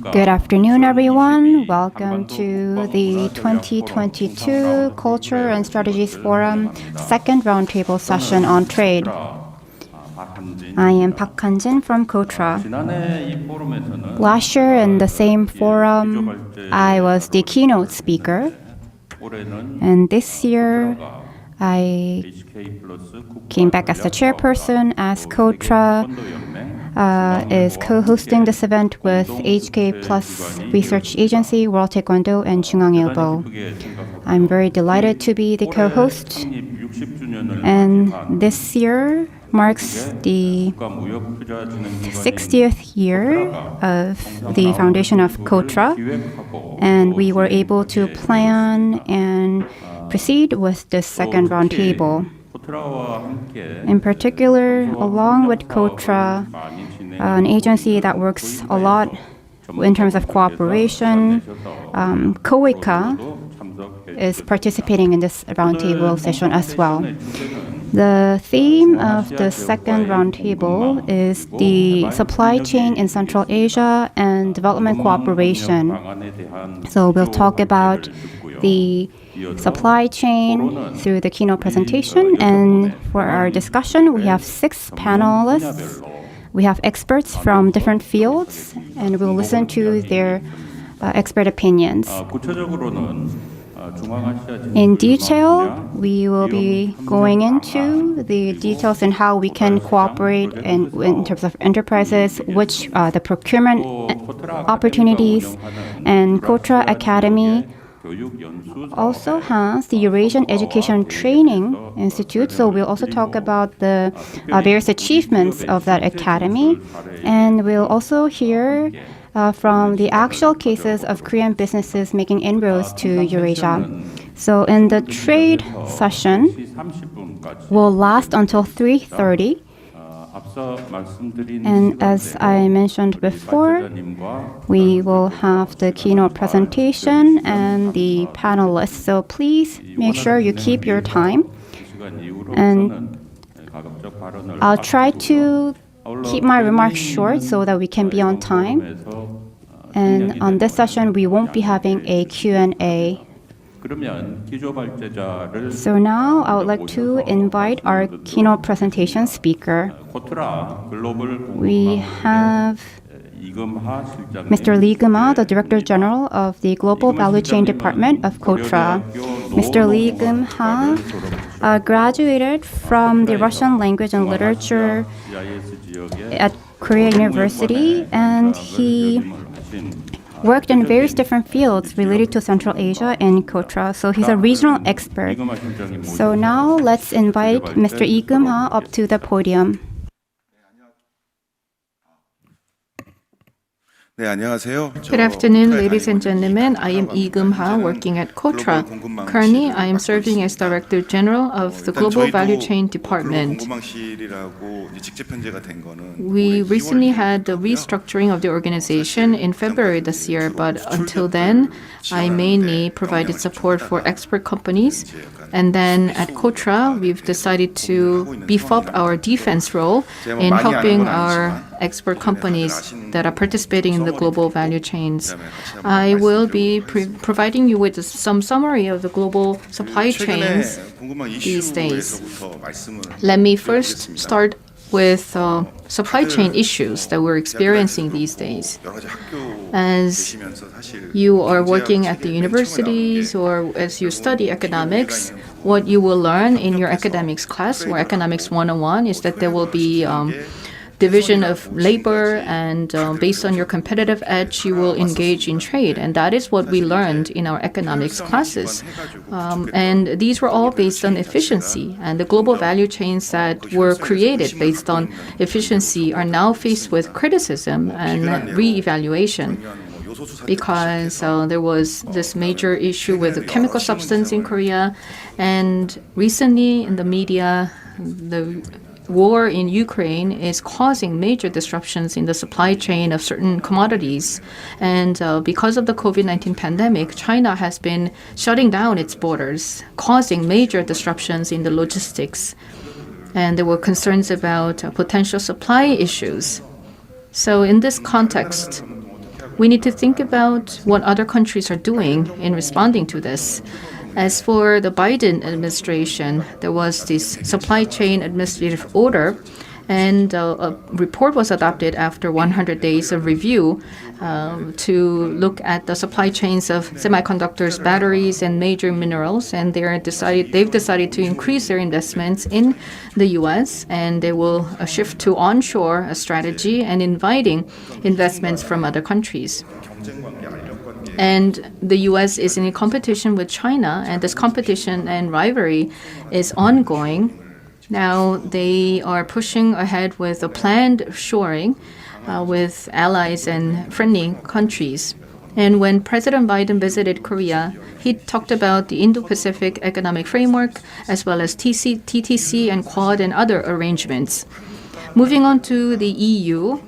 Good afternoon, everyone. Welcome to the 2022 Culture and Strategies Forum second roundtable session on trade. I am Park Han-jin from KOTRA. Last year in the same forum, I was the keynote speaker. And this year, I came back as the chairperson as KOTRA is co-hosting this event with HK+ Research Agency, World Taekwondo, and 중앙일보. I'm very delighted to be the co-host. And this year marks the 60th year of the foundation of KOTRA. And we were able to plan and proceed with this second roundtable. In particular, along with KOTRA, an agency that works a lot in terms of cooperation, KOICA is participating in this roundtable session as well. The theme of the second roundtable is the supply chain in Central Asia and development cooperation. So we'll talk about the supply chain through the keynote presentation. And for our discussion, we have 6 panelists. We have experts from different fields, and we'll listen to their expert opinions. In detail, we will be going into the details in how we can cooperate in terms of enterprises, which the procurement opportunities, and KOTRA Academy also has the Eurasian Education Training Institute, so we'll also talk about the various achievements of that academy, and we'll also hear from the actual cases of Korean businesses making inroads to Eurasia. So in the trade session will last until 3:30. And as I mentioned before, we will have the keynote presentation and the panelists. So please make sure you keep your time. And I'll try to keep my remarks short so that we can be on time. And on this session, we won't be having a Q&A. So now I would like to invite our keynote presentation speaker. We have Mr. Lee Geum-ha, the Director General of the Global Value Chain Department of KOTRA. Mr. Lee Geum-ha graduated from the Russian Language and Literature at Korea University, and he worked in various different fields related to Central Asia and KOTRA, so he's a regional expert. So now let's invite Mr. Lee Geum-ha up to the podium. Good afternoon, ladies and gentlemen. I am Lee Geum-ha, working at KOTRA. Currently, I am serving as Director General of the Global Value Chain Department. We recently had the restructuring of the organization in February this year, but until then, I mainly provided support for expert companies. And then at KOTRA, we've decided to beef up our defense role in helping our expert companies that are participating in the global value chains. I will be providing you with some summary of the global supply chains these days. Let me first start with supply chain issues that we're experiencing these days. As you are working at the universities or as you study economics, what you will learn in your academics class or Economics 101 is that there will be division of labor, and based on your competitive edge, you will engage in trade. And that is what we learned in our economics classes. And these were all based on efficiency. And the global value chains that were created based on efficiency are now faced with criticism and re-evaluation, because there was this major issue with the chemical substance in Korea. And recently in the media, the war in Ukraine is causing major disruptions in the supply chain of certain commodities. And because of the COVID-19 pandemic, China has been shutting down its borders, causing major disruptions in the logistics. And there were concerns about potential supply issues. So in this context, we need to think about what other countries are doing in responding to this. As for the Biden administration, there was this supply chain administrative order, and a report was adopted after 100 days of review to look at the supply chains of semiconductors, batteries, and major minerals. And they've decided to increase their investments in the U.S. and they will shift to onshore strategy and inviting investments from other countries. And the U.S. is in a competition with China, and this competition and rivalry is ongoing. Now they are pushing ahead with a planned shoring with allies and friendly countries. And when President Biden visited Korea, he talked about the Indo-Pacific Economic Framework, as well as TTC and Quad and other arrangements. Moving on to the EU,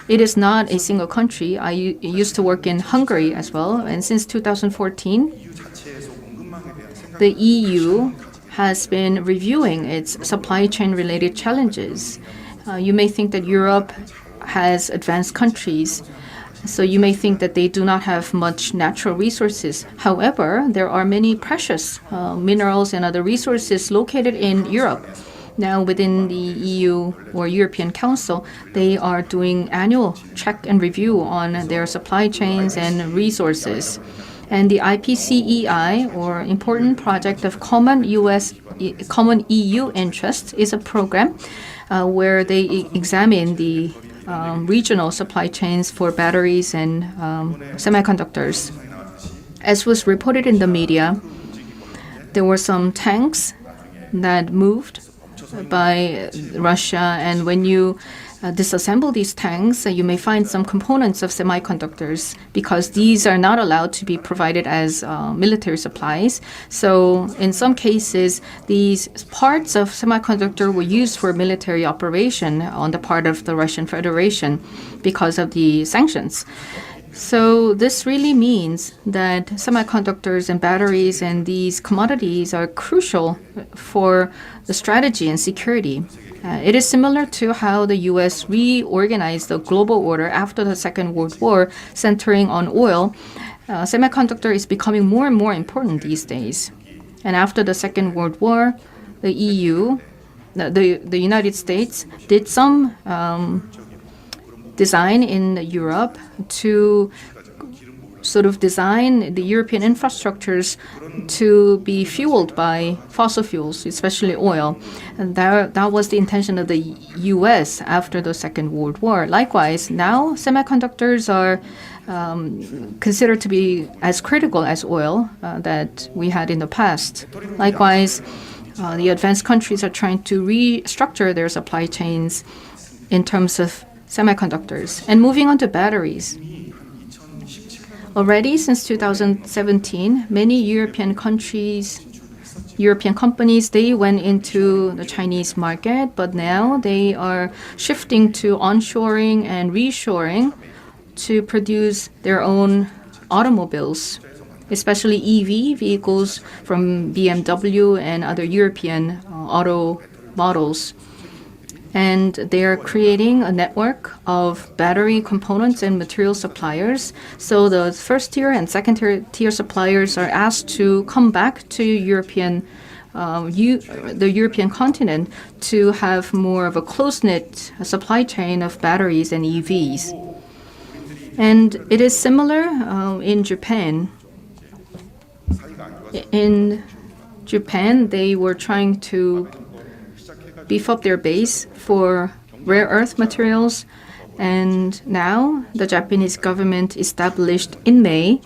it is not a single country. I used to work in Hungary as well, and since 2014, the EU has been reviewing its supply chain related challenges. You may think that Europe has advanced countries, so you may think that they do not have much natural resources. However, there are many precious minerals and other resources located in Europe. Now, within the EU or European Council, they are doing annual check and review on their supply chains and resources. And the IPCEI, or Important Project of Common EU Interest, is a program where they examine the regional supply chains for batteries and semiconductors. As was reported in the media, there were some tanks that moved by Russia, and when you disassemble these tanks, you may find some components of semiconductors because these are not allowed to be provided as military supplies. So in some cases, these parts of semiconductor were used for military operation on the part of the Russian Federation because of the sanctions. So this really means that semiconductors and batteries and these commodities are crucial for the strategy and security. It is similar to how the U.S. reorganized the global order after the Second World War, centering on oil. Semiconductor is becoming more and more important these days. And after the Second World War, the EU, the United States, did some design in Europe to sort of design the European infrastructures to be fueled by fossil fuels, especially oil. And that was the intention of the U.S. after the Second World War. Likewise, now semiconductors are considered to be as critical as oil that we had in the past. Likewise, the advanced countries are trying to restructure their supply chains in terms of semiconductors. And moving on to batteries. Already since 2017, many European companies, they went into the Chinese market, but now they are shifting to onshoring and reshoring to produce their own automobiles, especially EV vehicles from BMW and other European auto models. And they are creating a network of battery components and material suppliers. So the first tier and second tier suppliers are asked to come back to the European continent to have more of a close-knit supply chain of batteries and EVs. And it is similar in Japan. In Japan, they were trying to beef up their base for rare earth materials, and now the Japanese government established in May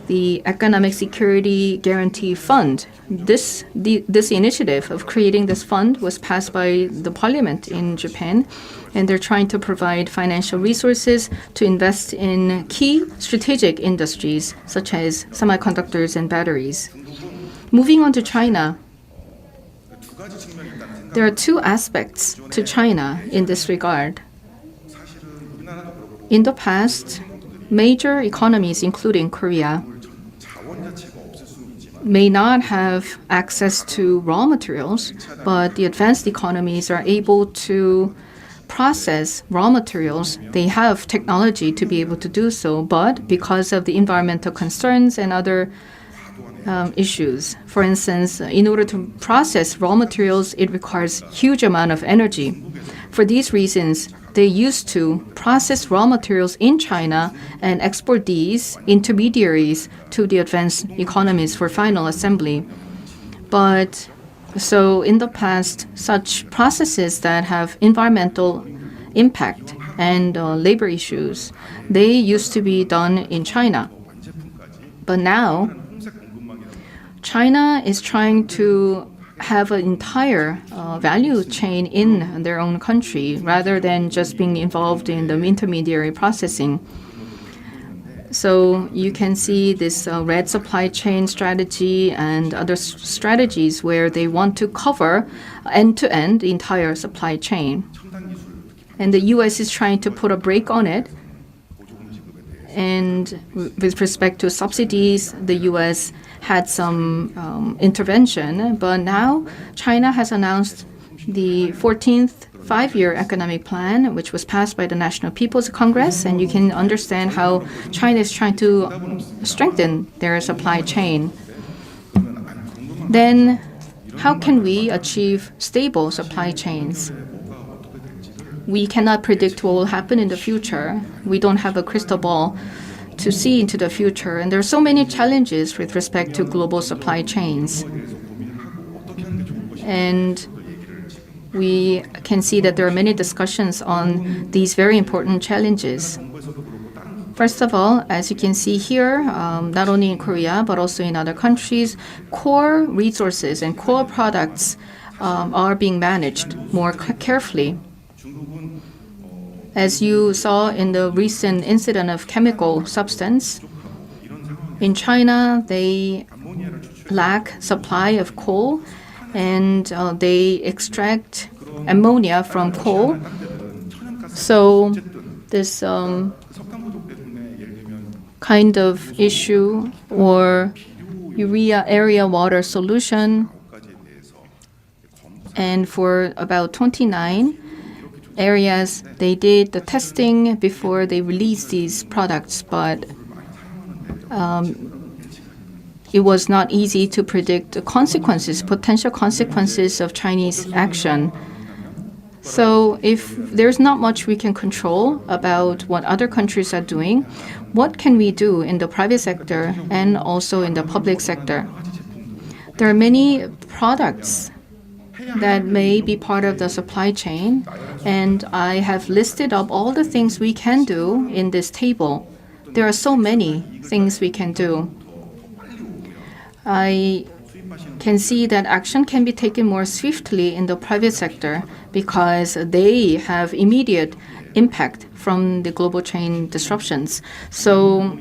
the Economic Security Guarantee Fund. This initiative of creating this fund was passed by the parliament in Japan, and they're trying to provide financial resources to invest in key strategic industries such as semiconductors and batteries. Moving on to China. There are two aspects to China in this regard. In the past, major economies, including Korea, may not have access to raw materials, but the advanced economies are able to process raw materials. They have technology to be able to do so, but because of the environmental concerns and other issues. For instance, in order to process raw materials, it requires huge amount of energy. For these reasons, they used to process raw materials in China and export these intermediaries to the advanced economies for final assembly. But so in the past, such processes that have environmental impact and labor issues, they used to be done in China. But now, China is trying to have an entire value chain in their own country rather than just being involved in the intermediary processing. So you can see this red supply chain strategy and other strategies where they want to cover end-to-end the entire supply chain. And the U.S. is trying to put a brake on it. And with respect to subsidies, the U.S. had some intervention, but now China has announced the 14th five-year economic plan, which was passed by the National People's Congress, and you can understand how China is trying to strengthen their supply chain. Then, how can we achieve stable supply chains? We cannot predict what will happen in the future. We don't have a crystal ball to see into the future, and there are so many challenges with respect to global supply chains. And we can see that there are many discussions on these very important challenges. First of all, as you can see here, not only in Korea but also in other countries, core resources and core products are being managed more carefully. As you saw in the recent incident of chemical substance, in China, they lack supply of coal, and they extract ammonia from coal. So this kind of issue or urea area water solution, and for about 29 areas, they did the testing before they released these products, but it was not easy to predict the consequences, potential consequences of Chinese action. So if there's not much we can control about what other countries are doing, what can we do in the private sector and also in the public sector? There are many products that may be part of the supply chain, and I have listed up all the things we can do in this table. There are so many things we can do. I can see that action can be taken more swiftly in the private sector because they have immediate impact from the global chain disruptions. So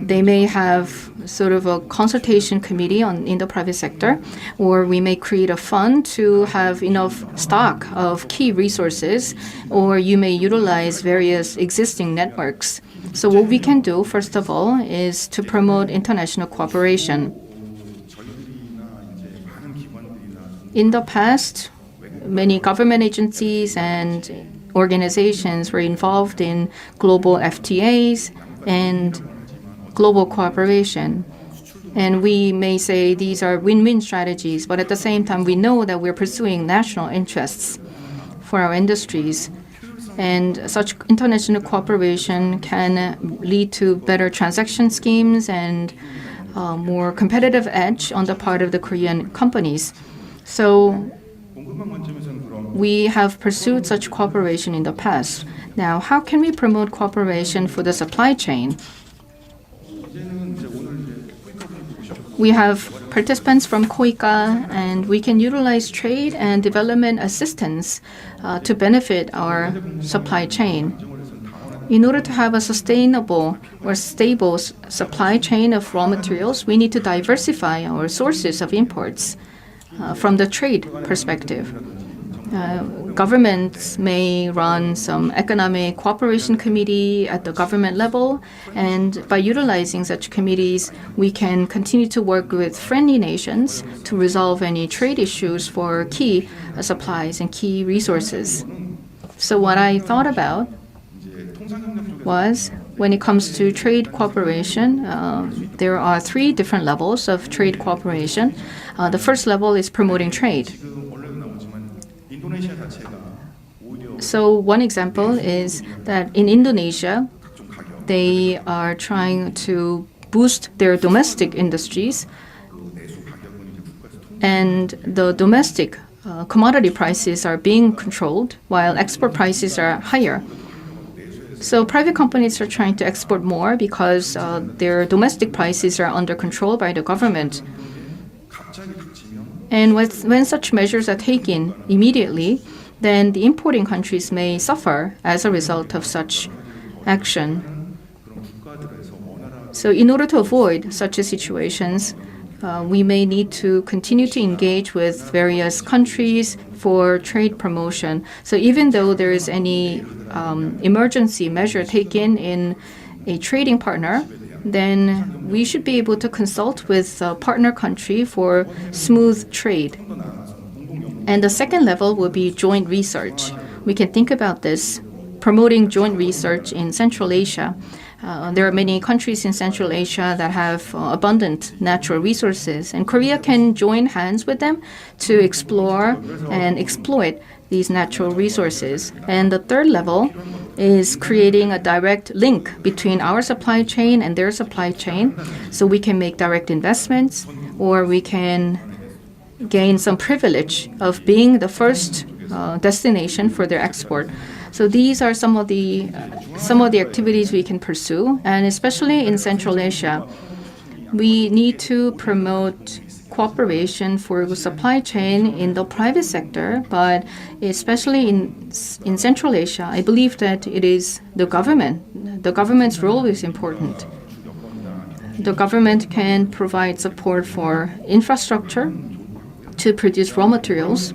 they may have sort of a consultation committee in the private sector, or we may create a fund to have enough stock of key resources, or you may utilize various existing networks. So what we can do, first of all, is to promote international cooperation. In the past, many government agencies and organizations were involved in global FTAs and global cooperation. And we may say these are win-win strategies, but at the same time, we know that we're pursuing national interests for our industries. And such international cooperation can lead to better transaction schemes and more competitive edge on the part of the Korean companies. So we have pursued such cooperation in the past. Now, how can we promote cooperation for the supply chain? We have participants from KOICA, and we can utilize trade and development assistance to benefit our supply chain. In order to have a sustainable or stable supply chain of raw materials, we need to diversify our sources of imports from the trade perspective. Governments may run some economic cooperation committee at the government level, and by utilizing such committees, we can continue to work with friendly nations to resolve any trade issues for key supplies and key resources. So what I thought about was when it comes to trade cooperation, there are 3 different levels of trade cooperation. The first level is promoting trade. So one example is that in Indonesia, they are trying to boost their domestic industries, and the domestic commodity prices are being controlled while export prices are higher. So private companies are trying to export more because their domestic prices are under control by the government. And when such measures are taken immediately, then the importing countries may suffer as a result of such action. So in order to avoid such situations, we may need to continue to engage with various countries for trade promotion. So even though there is any emergency measure taken in a trading partner, then we should be able to consult with a partner country for smooth trade. And the second level will be joint research. We can think about this, promoting joint research in Central Asia. There are many countries in Central Asia that have abundant natural resources, and Korea can join hands with them to explore and exploit these natural resources. And the third level is creating a direct link between our supply chain and their supply chain, so we can make direct investments, or we can gain some privilege of being the first destination for their export. So these are some of the activities we can pursue, and especially in Central Asia, we need to promote cooperation for the supply chain in the private sector, but especially in Central Asia, I believe that it is the government. The government's role is important. The government can provide support for infrastructure to produce raw materials.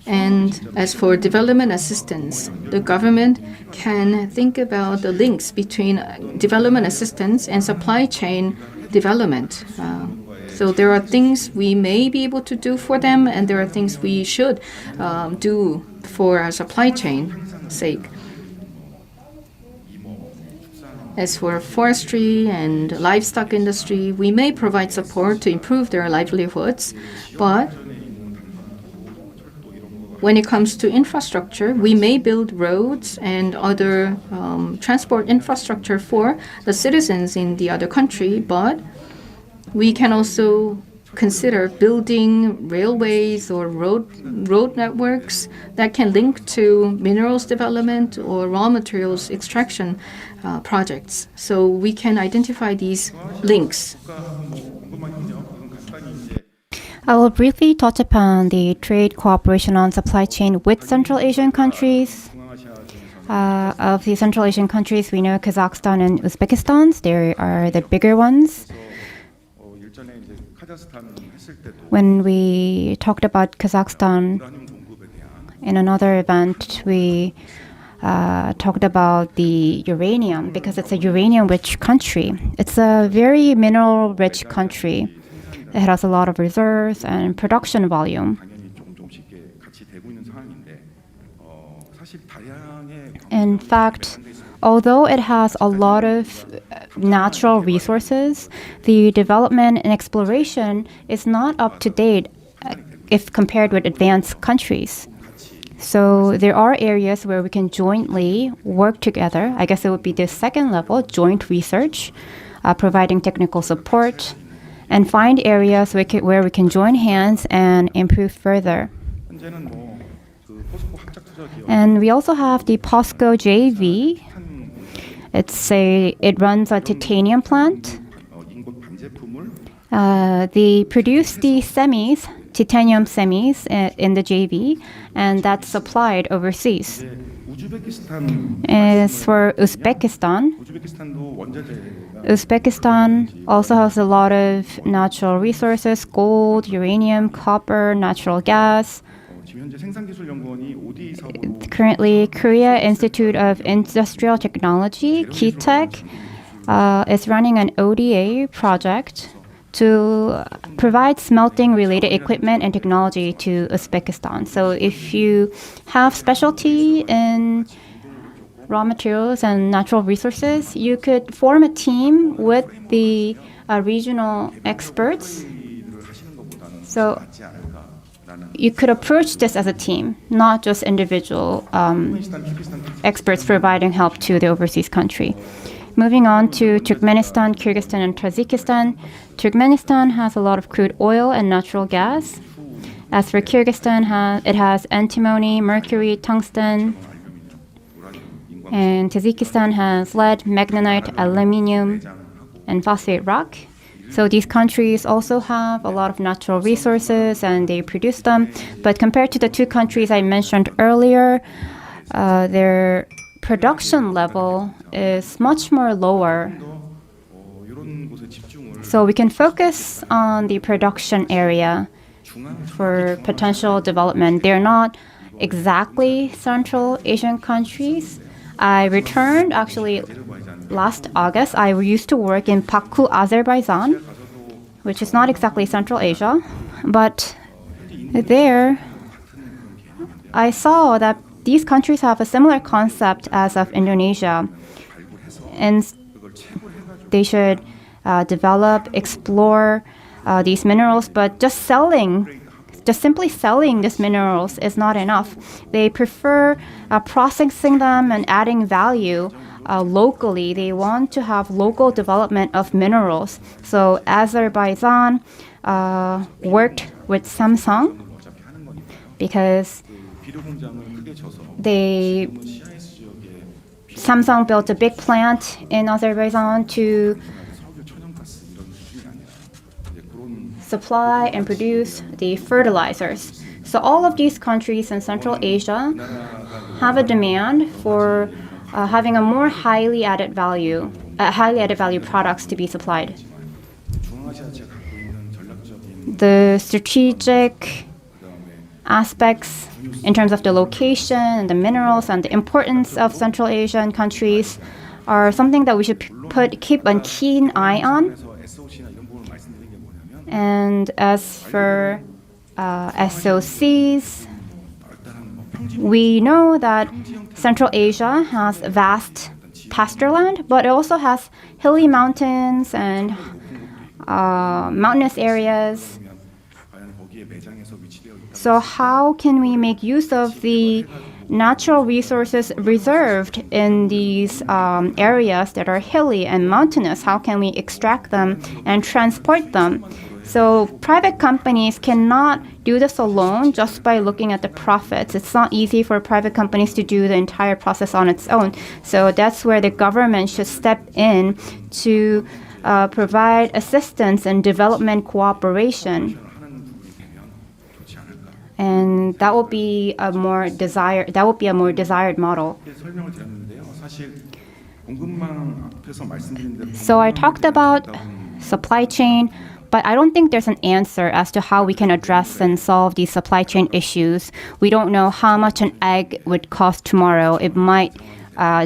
And as for development assistance, the government can think about the links between development assistance and supply chain development. So there are things we may be able to do for them, and there are things we should do for our supply chain sake. As for forestry and livestock industry, we may provide support to improve their livelihoods, but when it comes to infrastructure, we may build roads and other transport infrastructure for the citizens in the other country, but we can also consider building railways or road networks that can link to minerals development or raw materials extraction projects. So we can identify these links. I will briefly touch upon the trade cooperation on supply chain with Central Asian countries. Of the Central Asian countries, we know Kazakhstan and Uzbekistan. They are the bigger ones. When we talked about Kazakhstan in another event, we talked about the uranium because it's a uranium-rich country. It's a very mineral-rich country. It has a lot of reserves and production volume. In fact, although it has a lot of natural resources, the development and exploration is not up to date if compared with advanced countries. So there are areas where we can jointly work together. I guess it would be the second level, joint research, providing technical support, and find areas where we can join hands and improve further. And we also have the POSCO JV. It runs a titanium plant. They produce the titanium semis in the JV, and that's supplied overseas. As for Uzbekistan also has a lot of natural resources: gold, uranium, copper, natural gas. Currently, Korea Institute of Industrial Technology, KITech, is running an ODA project to provide smelting-related equipment and technology to Uzbekistan. So if you have specialty in raw materials and natural resources, you could form a team with the regional experts. So you could approach this as a team, not just individual experts providing help to the overseas country. Moving on to Turkmenistan, Kyrgyzstan, and Tajikistan. Turkmenistan has a lot of crude oil and natural gas. As for Kyrgyzstan, it has antimony, mercury, tungsten. And Tajikistan has lead, magnetite, aluminium, and phosphate rock. So these countries also have a lot of natural resources and they produce them. But compared to the two countries I mentioned earlier, their production level is much more lower. So we can focus on the production area for potential development. They're not exactly Central Asian countries. I returned actually last August. I used to work in Baku, Azerbaijan, which is not exactly Central Asia. But there, I saw that these countries have a similar concept as of Indonesia. And they should develop, explore these minerals, but just simply selling these minerals is not enough. They prefer processing them and adding value locally. They want to have local development of minerals. So Azerbaijan worked with Samsung because Samsung built a big plant in Azerbaijan to supply and produce the fertilizers. So all of these countries in Central Asia have a demand for having a more highly added value products to be supplied. The strategic aspects in terms of the location and the minerals and the importance of Central Asian countries are something that we should keep a keen eye on. And as for SOCs, we know that Central Asia has vast pasture land, but it also has hilly mountains and mountainous areas. So how can we make use of the natural resources reserved in these areas that are hilly and mountainous? How can we extract them and transport them? So private companies cannot do this alone just by looking at the profits. It's not easy for private companies to do the entire process on its own. So that's where the government should step in to provide assistance and development cooperation. And that will be a more desired model. So I talked about supply chain, but I don't think there's an answer as to how we can address and solve these supply chain issues. We don't know how much an egg would cost tomorrow. It might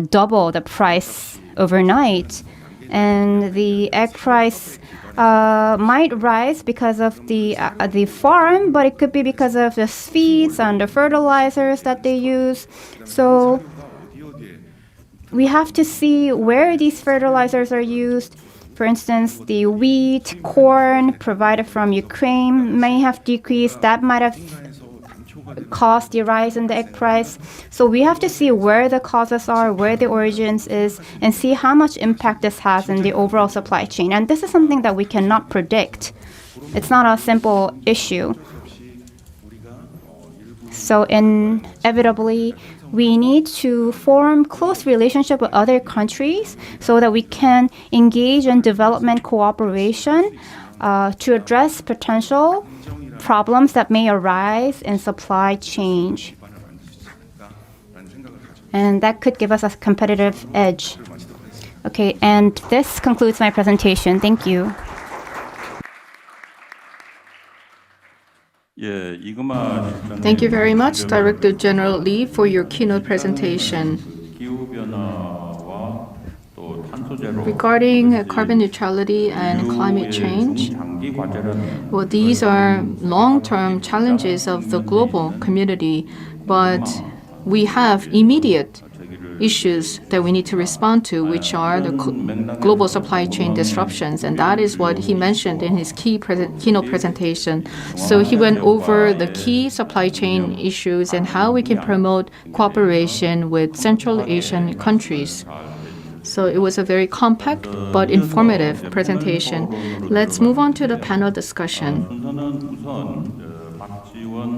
double the price overnight. And the egg price might rise because of the farm, but it could be because of the feeds and the fertilizers that they use. So we have to see where these fertilizers are used. For instance, the wheat, corn provided from Ukraine may have decreased. That might have caused the rise in the egg price. So we have to see where the causes are, where the origins is, and see how much impact this has in the overall supply chain. And this is something that we cannot predict. It's not a simple issue. So inevitably, we need to form close relationship with other countries so that we can engage in development cooperation to address potential problems that may arise in supply chain. And that could give us a competitive edge. Okay, and this concludes my presentation. Thank you. Thank you very much, Director General Lee, for your keynote presentation. Regarding carbon neutrality and climate change, well, these are long-term challenges of the global community, but we have immediate issues that we need to respond to, which are the global supply chain disruptions, and that is what he mentioned in his keynote presentation. So he went over the key supply chain issues and how we can promote cooperation with Central Asian countries. So it was a very compact but informative presentation. Let's move on to the panel discussion.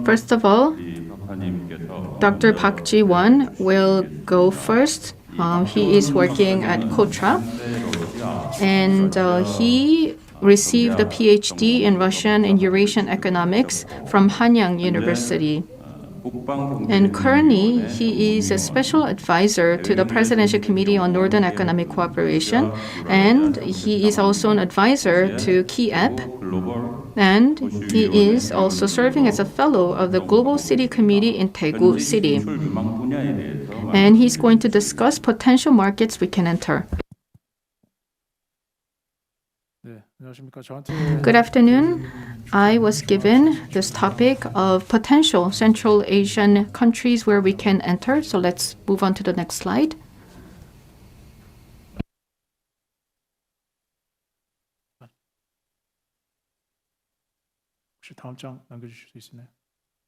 First of all, Dr. Park Ji-won will go first. He is working at COTRA, and he received a PhD in Russian and Eurasian economics from Hanyang University. And currently, he is a special advisor to the Presidential Committee on Northern Economic Cooperation, and he is also an advisor to KEAP, and he is also serving as a fellow of the Global City Committee in Daegu City. And he's going to discuss potential markets we can enter. Good afternoon. I was given this topic of potential Central Asian countries where we can enter. So let's move on to the next slide.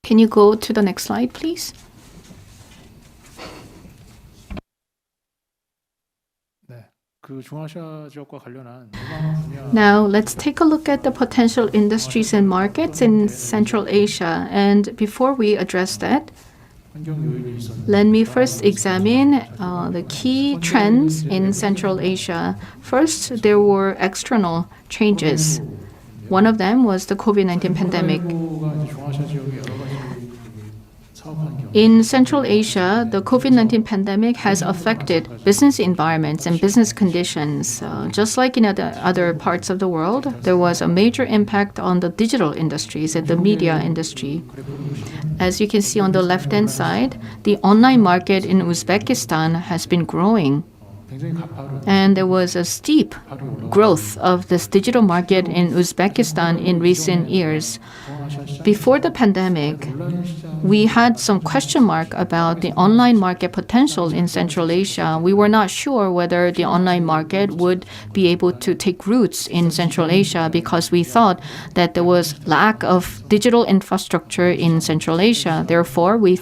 Can you go to the next slide, please? Now, let's take a look at the potential industries and markets in Central Asia. And before we address that, let me first examine the key trends in Central Asia. First, there were external changes. One of them was the COVID-19 pandemic. In Central Asia, the COVID-19 pandemic has affected business environments and business conditions. Just like in other parts of the world, there was a major impact on the digital industries and the media industry. As you can see on the left-hand side, the online market in Uzbekistan has been growing. And there was a steep growth of this digital market in Uzbekistan in recent years. Before the pandemic, we had some question mark about the online market potential in Central Asia. We were not sure whether the online market would be able to take roots in Central Asia because we thought that there was lack of digital infrastructure in Central Asia. Therefore, we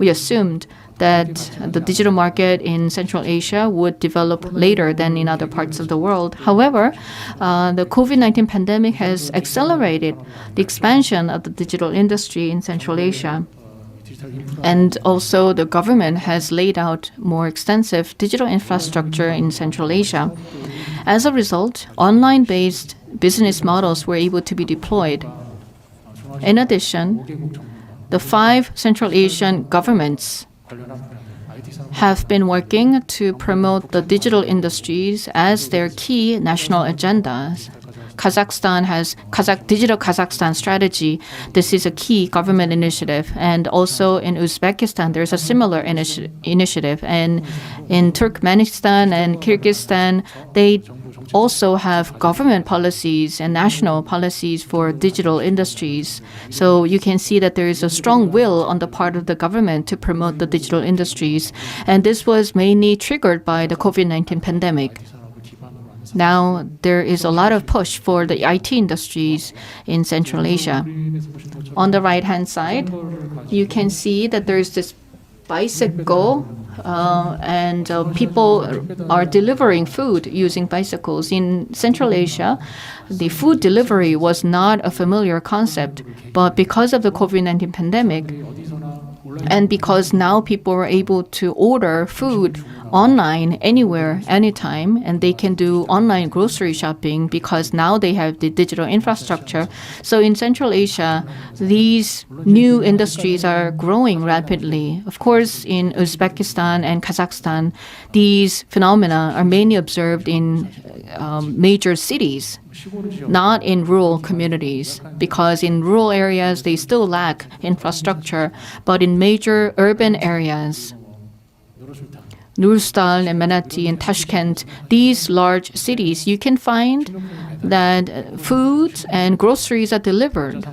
assumed that the digital market in Central Asia would develop later than in other parts of the world. However, the COVID-19 pandemic has accelerated the expansion of the digital industry in Central Asia. And also, the government has laid out more extensive digital infrastructure in Central Asia. As a result, online-based business models were able to be deployed. In addition, the 5 Central Asian governments have been working to promote the digital industries as their key national agendas. Kazakhstan has Digital Kazakhstan strategy. This is a key government initiative. And also in Uzbekistan, there's a similar initiative. And in Turkmenistan and Kyrgyzstan, they also have government policies and national policies for digital industries. So you can see that there is a strong will on the part of the government to promote the digital industries. And this was mainly triggered by the COVID-19 pandemic. Now there is a lot of push for the IT industries in Central Asia. On the right-hand side, you can see that there is this bicycle and people are delivering food using bicycles. In Central Asia, the food delivery was not a familiar concept, but because of the COVID-19 pandemic, and because now people are able to order food online anywhere, anytime, and they can do online grocery shopping because now they have the digital infrastructure. So in Central Asia, these new industries are growing rapidly. Of course, in Uzbekistan and Kazakhstan, these phenomena are mainly observed in major cities, not in rural communities, because in rural areas they still lack infrastructure, but in major urban areas, Nursultan and Manati and Tashkent, these large cities, you can find that food and groceries are delivered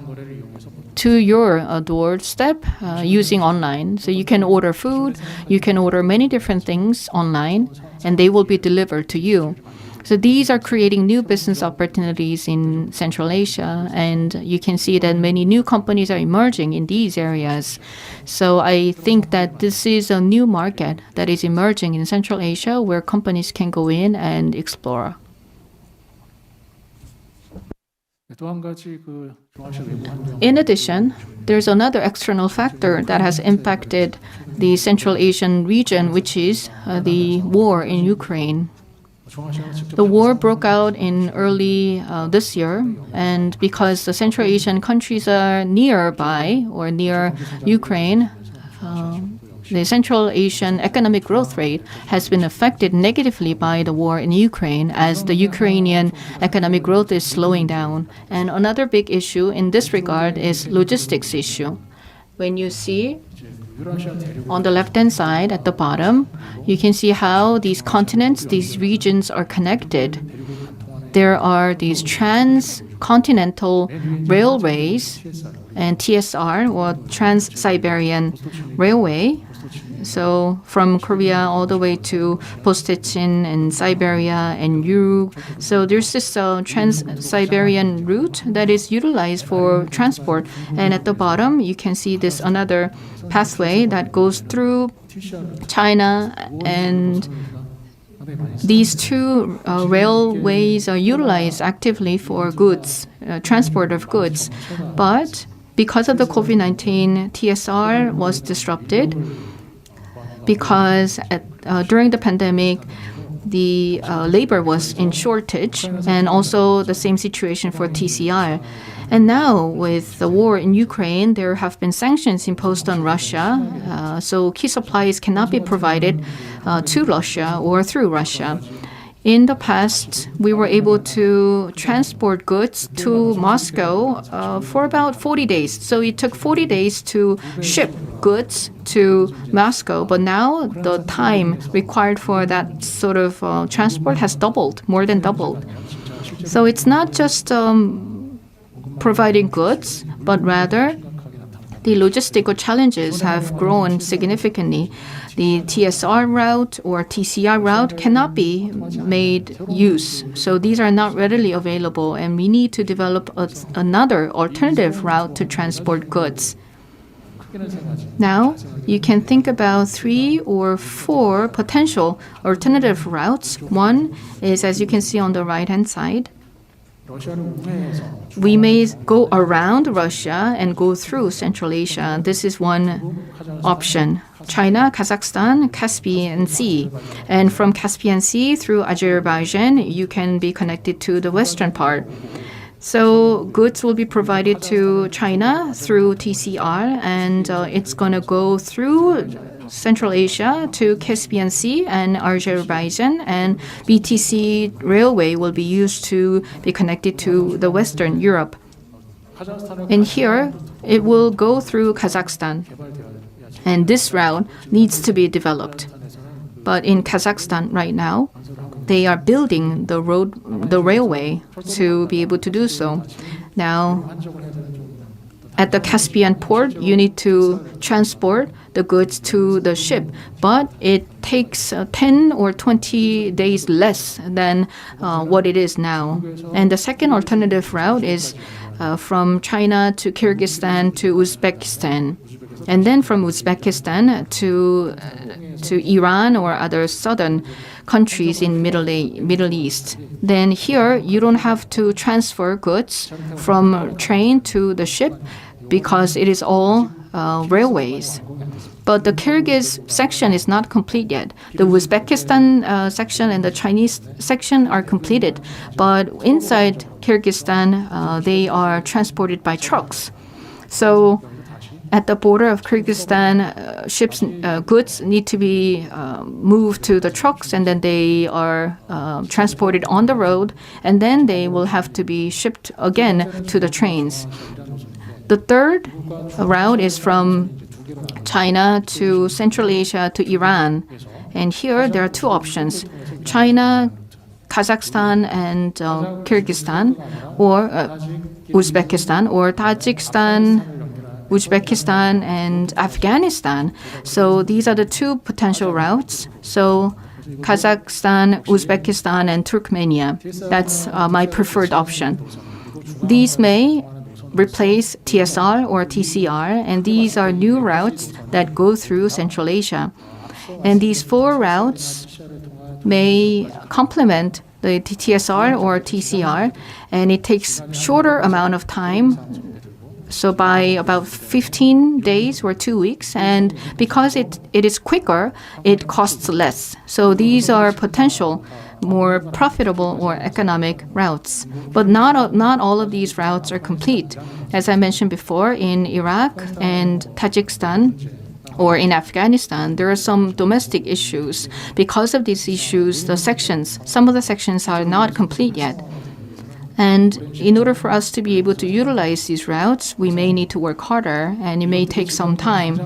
to your doorstep using online. So you can order food, you can order many different things online, and they will be delivered to you. So these are creating new business opportunities in Central Asia, and you can see that many new companies are emerging in these areas. So I think that this is a new market that is emerging in Central Asia where companies can go in and explore. In addition, there's another external factor that has impacted the Central Asian region, which is the war in Ukraine. The war broke out in early this year, and because the Central Asian countries are nearby or near Ukraine, the Central Asian economic growth rate has been affected negatively by the war in Ukraine as the Ukrainian economic growth is slowing down. And another big issue in this regard is logistics issue. When you see on the left-hand side at the bottom, you can see how these continents, these regions are connected. There are these transcontinental railways and TSR, or Trans-Siberian Railway. So from Korea all the way to Postechin and Siberia and Europe. So there's this Trans-Siberian route that is utilized for transport. And at the bottom, you can see this another pathway that goes through China, and these two railways are utilized actively for goods, transport of goods. But because of the COVID-19, TSR was disrupted because during the pandemic, the labor was in shortage, and also the same situation for TCR. And now, with the war in Ukraine, there have been sanctions imposed on Russia, so key supplies cannot be provided to Russia or through Russia. In the past, we were able to transport goods to Moscow for about 40 days. So it took 40 days to ship goods to Moscow, but now the time required for that sort of transport has doubled, more than doubled. So it's not just providing goods, but rather the logistical challenges have grown significantly. The TSR route or TCR route cannot be made use. So these are not readily available, and we need to develop another alternative route to transport goods. Now, you can think about 3 or 4 potential alternative routes. One is, as you can see on the right-hand side, we may go around Russia and go through Central Asia. This is one option. China, Kazakhstan, Caspian Sea. And from Caspian Sea through Azerbaijan, you can be connected to the western part. So goods will be provided to China through TCR, and it's going to go through Central Asia to Caspian Sea and Azerbaijan, and BTC railway will be used to be connected to the Western Europe. And here, it will go through Kazakhstan. And this route needs to be developed. But in Kazakhstan right now, they are building the railway to be able to do so. Now, at the Caspian port, you need to transport the goods to the ship, but it takes 10 or 20 days less than what it is now. And the second alternative route is from China to Kyrgyzstan to Uzbekistan, and then from Uzbekistan to Iran or other southern countries in Middle East. Then here, you don't have to transfer goods from train to the ship because it is all railways. But the Kyrgyz section is not complete yet. The Uzbekistan section and the Chinese section are completed. But inside Kyrgyzstan, they are transported by trucks. So at the border of Kyrgyzstan, ships, goods need to be moved to the trucks, and then they are transported on the road, and then they will have to be shipped again to the trains. The third route is from China to Central Asia to Iran. And here there are two options: China, Kazakhstan, and Kyrgyzstan, or Uzbekistan, or Tajikistan, Uzbekistan, and Afghanistan. So these are the two potential routes. So Kazakhstan, Uzbekistan, and Turkmenia. That's my preferred option. These may replace TSR or TCR, and these are new routes that go through Central Asia. And these four routes may complement the TSR or TCR, and it takes shorter amount of time, so by about 15 days or 2 weeks, and because it is quicker, it costs less. So these are potential more profitable or economic routes. But not all of these routes are complete. As I mentioned before, in Iraq and Tajikistan, or in Afghanistan, there are some domestic issues. Because of these issues, some of the sections are not complete yet. And in order for us to be able to utilize these routes, we may need to work harder, and it may take some time.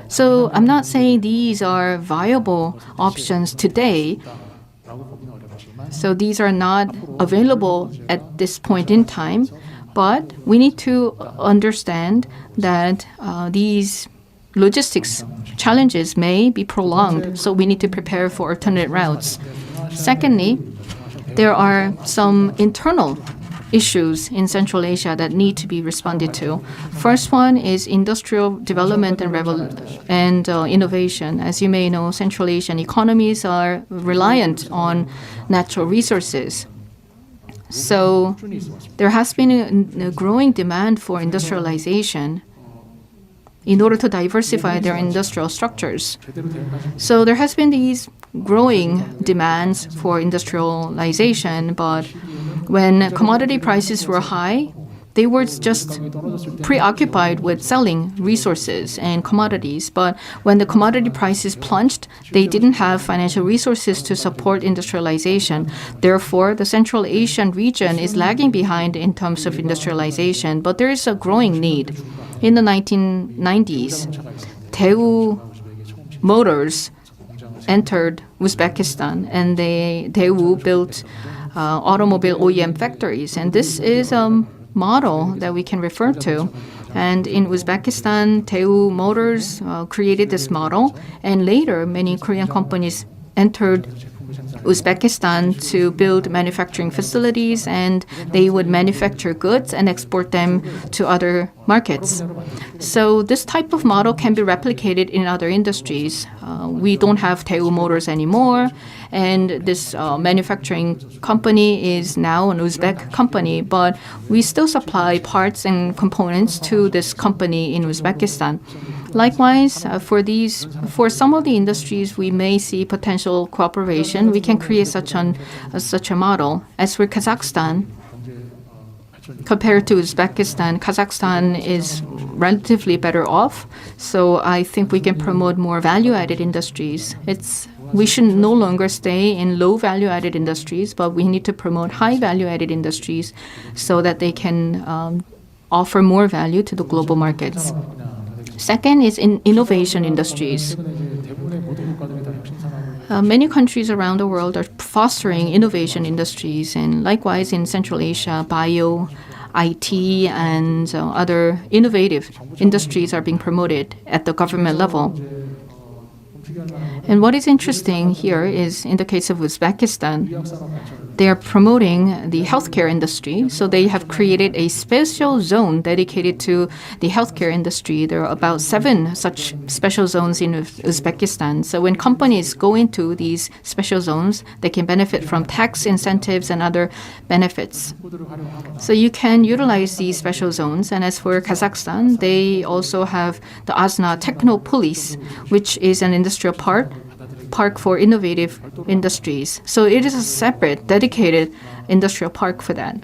So I'm not saying these are viable options today. So these are not available at this point in time, but we need to understand that these logistics challenges may be prolonged, so we need to prepare for alternate routes. Secondly, there are some internal issues in Central Asia that need to be responded to. First one is industrial development and innovation. As you may know, Central Asian economies are reliant on natural resources. So there has been a growing demand for industrialization in order to diversify their industrial structures. So there has been these growing demands for industrialization, but when commodity prices were high, they were just preoccupied with selling resources and commodities. But when the commodity prices plunged, they didn't have financial resources to support industrialization. Therefore, the Central Asian region is lagging behind in terms of industrialization, but there is a growing need. In the 1990s, Daewoo Motors entered Uzbekistan, and Daewoo built automobile OEM factories. And this is a model that we can refer to. And in Uzbekistan, Daewoo Motors created this model, and later many Korean companies entered Uzbekistan to build manufacturing facilities, and they would manufacture goods and export them to other markets. So this type of model can be replicated in other industries. We don't have Daewoo Motors anymore, and this manufacturing company is now an Uzbek company, but we still supply parts and components to this company in Uzbekistan. Likewise, for some of the industries, we may see potential cooperation. We can create such a model. As for Kazakhstan, compared to Uzbekistan, Kazakhstan is relatively better off. So I think we can promote more value-added industries. We should no longer stay in low value-added industries, but we need to promote high value-added industries so that they can offer more value to the global markets. Second is in innovation industries. Many countries around the world are fostering innovation industries, and likewise in Central Asia, bio, IT, and other innovative industries are being promoted at the government level. And what is interesting here is, in the case of Uzbekistan, they are promoting the healthcare industry. So they have created a special zone dedicated to the healthcare industry. There are about 7 such special zones in Uzbekistan. So when companies go into these special zones, they can benefit from tax incentives and other benefits. So you can utilize these special zones. And as for Kazakhstan, they also have the Asna Technopolis, which is an industrial park for innovative industries. So it is a separate, dedicated industrial park for that.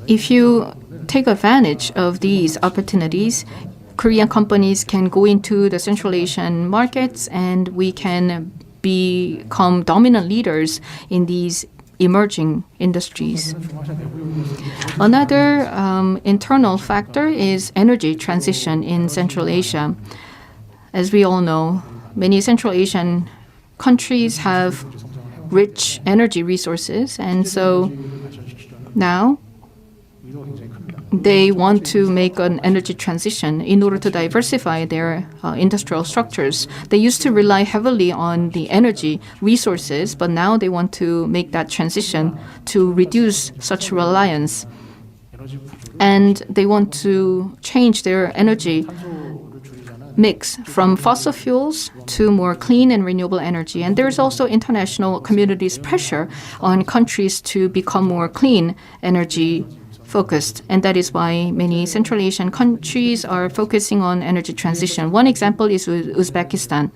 If you take advantage of these opportunities, Korean companies can go into the Central Asian markets, and we can become dominant leaders in these emerging industries. Another internal factor is energy transition in Central Asia. As we all know, many Central Asian countries have rich energy resources, and so now they want to make an energy transition in order to diversify their industrial structures. They used to rely heavily on the energy resources, but now they want to make that transition to reduce such reliance. And they want to change their energy mix from fossil fuels to more clean and renewable energy. And there's also international community's pressure on countries to become more clean energy focused, and that is why many Central Asian countries are focusing on energy transition. One example is Uzbekistan.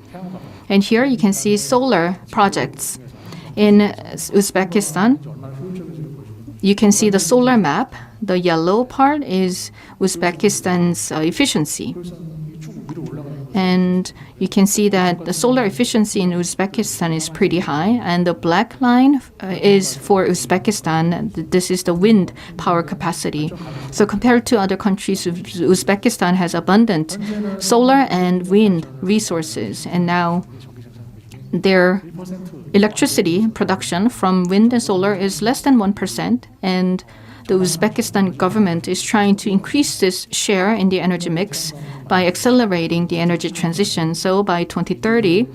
And here you can see solar projects. In Uzbekistan, you can see the solar map. The yellow part is Uzbekistan's efficiency. And you can see that the solar efficiency in Uzbekistan is pretty high, and the black line is for Uzbekistan. This is the wind power capacity. So compared to other countries, Uzbekistan has abundant solar and wind resources, and now their electricity production from wind and solar is less than 1%, and the Uzbekistan government is trying to increase this share in the energy mix by accelerating the energy transition. So by 2030,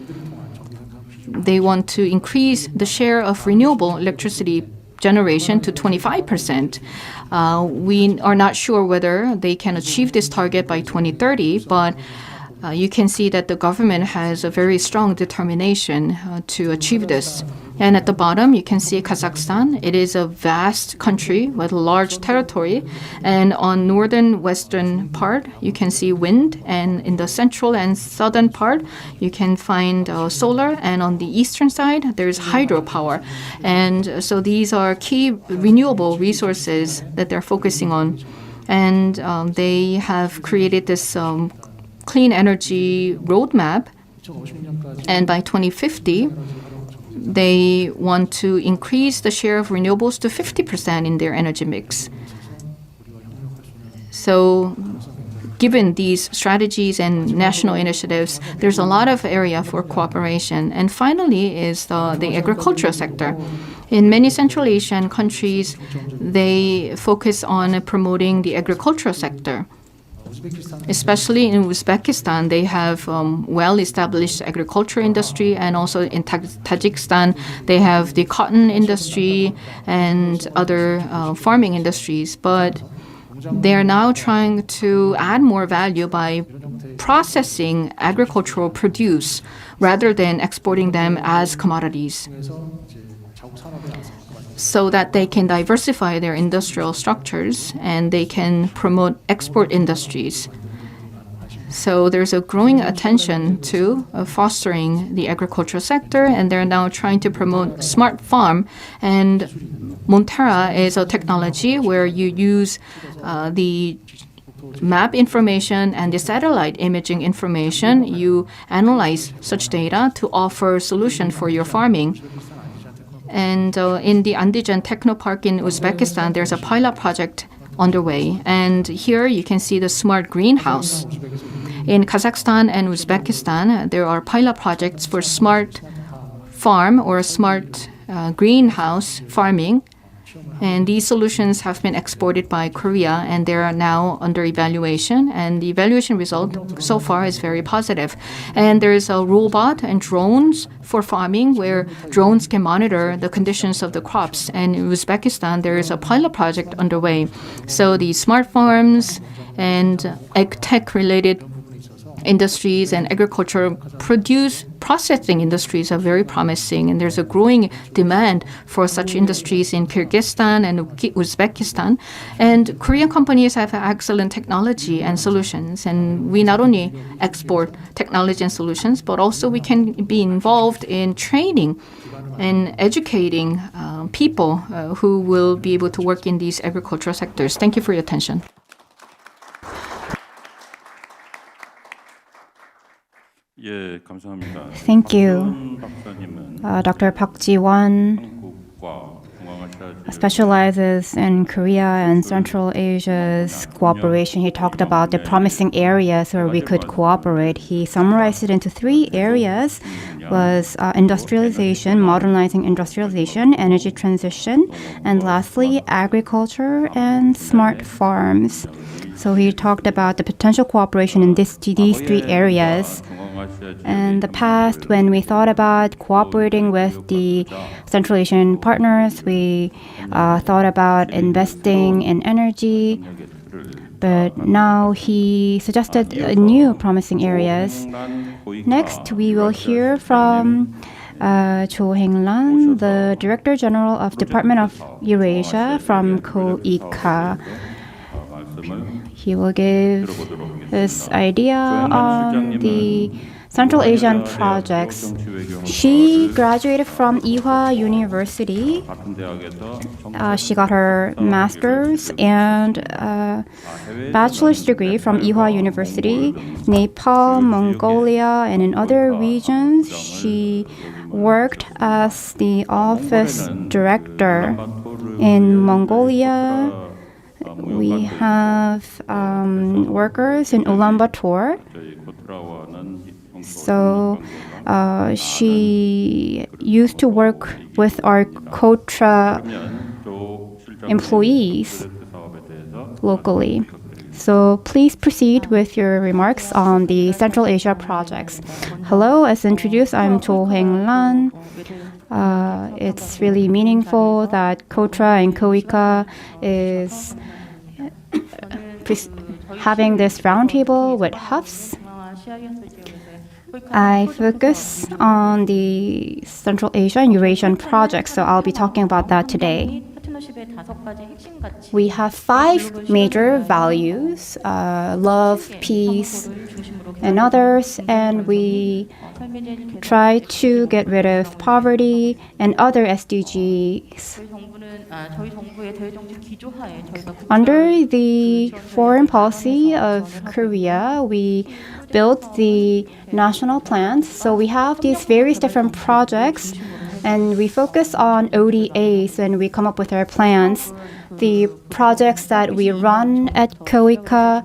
they want to increase the share of renewable electricity generation to 25%. We are not sure whether they can achieve this target by 2030, but you can see that the government has a very strong determination to achieve this. And at the bottom, you can see Kazakhstan. It is a vast country with a large territory. And on northern western part, you can see wind. And in the central and southern part, you can find solar. And on the eastern side, there's hydropower. And so these are key renewable resources that they're focusing on. And they have created this clean energy roadmap. And by 2050, they want to increase the share of renewables to 50% in their energy mix. So given these strategies and national initiatives, there's a lot of area for cooperation. And finally is the agricultural sector. In many Central Asian countries, they focus on promoting the agricultural sector. Especially in Uzbekistan, they have well-established agriculture industry, and also in Tajikistan, they have the cotton industry and other farming industries. But they are now trying to add more value by processing agricultural produce rather than exporting them as commodities, so that they can diversify their industrial structures and they can promote export industries. So there's a growing attention to fostering the agricultural sector, and they're now trying to promote smart farm. And Montera is a technology where you use the map information and the satellite imaging information. You analyze such data to offer solution for your farming. And in the Andijan Technopark in Uzbekistan, there's a pilot project underway. And here you can see the smart greenhouse. In Kazakhstan and Uzbekistan, there are pilot projects for smart farm or smart greenhouse farming. And these solutions have been exported by Korea, and they are now under evaluation. And the evaluation result so far is very positive. And there is a robot and drones for farming, where drones can monitor the conditions of the crops. And in Uzbekistan, there is a pilot project underway. So the smart farms and ag tech related industries and agriculture produce processing industries are very promising, and there's a growing demand for such industries in Kyrgyzstan and Uzbekistan. And Korean companies have excellent technology and solutions, and we not only export technology and solutions, but also we can be involved in training and educating people who will be able to work in these agricultural sectors. Thank you for your attention. 예, 감사합니다. Thank you, Dr. Park Ji-won. 한국과 동행하신 specializes in Korea and Central Asia's cooperation. He talked about the promising areas where we could cooperate. He summarized it into 3 areas, was industrialization, modernizing industrialization, energy transition, and lastly, agriculture and smart farms. So he talked about the potential cooperation in these 3 areas. In the past, when we thought about cooperating with the Central Asian partners, we thought about investing in energy. But now he suggested new promising areas. Next, we will hear from Cho Heng-lan, the Director General of Department of Eurasia from KOICA. He will give his idea on the Central Asian projects. She graduated from Ewha University. She got her master's and bachelor's degree from Ewha University, Nepal, Mongolia, and in other regions. She worked as the office director in Mongolia. We have workers in Ulaanbaatar. So she used to work with our KOTRA employees locally. So please proceed with your remarks on the Central Asia projects. Hello, as introduced, I'm Cho Heng-lan. It's really meaningful that KOTRA and KOICA is having this roundtable with HUFs. I focus on the Central Asia and Eurasian projects, so I'll be talking about that today. We have 5 major values, love, peace, and others, and we try to get rid of poverty and other SDGs. Under the foreign policy of Korea, we built the national plans. So we have these various different projects, and we focus on ODAs when we come up with our plans. The projects that we run at KOICA,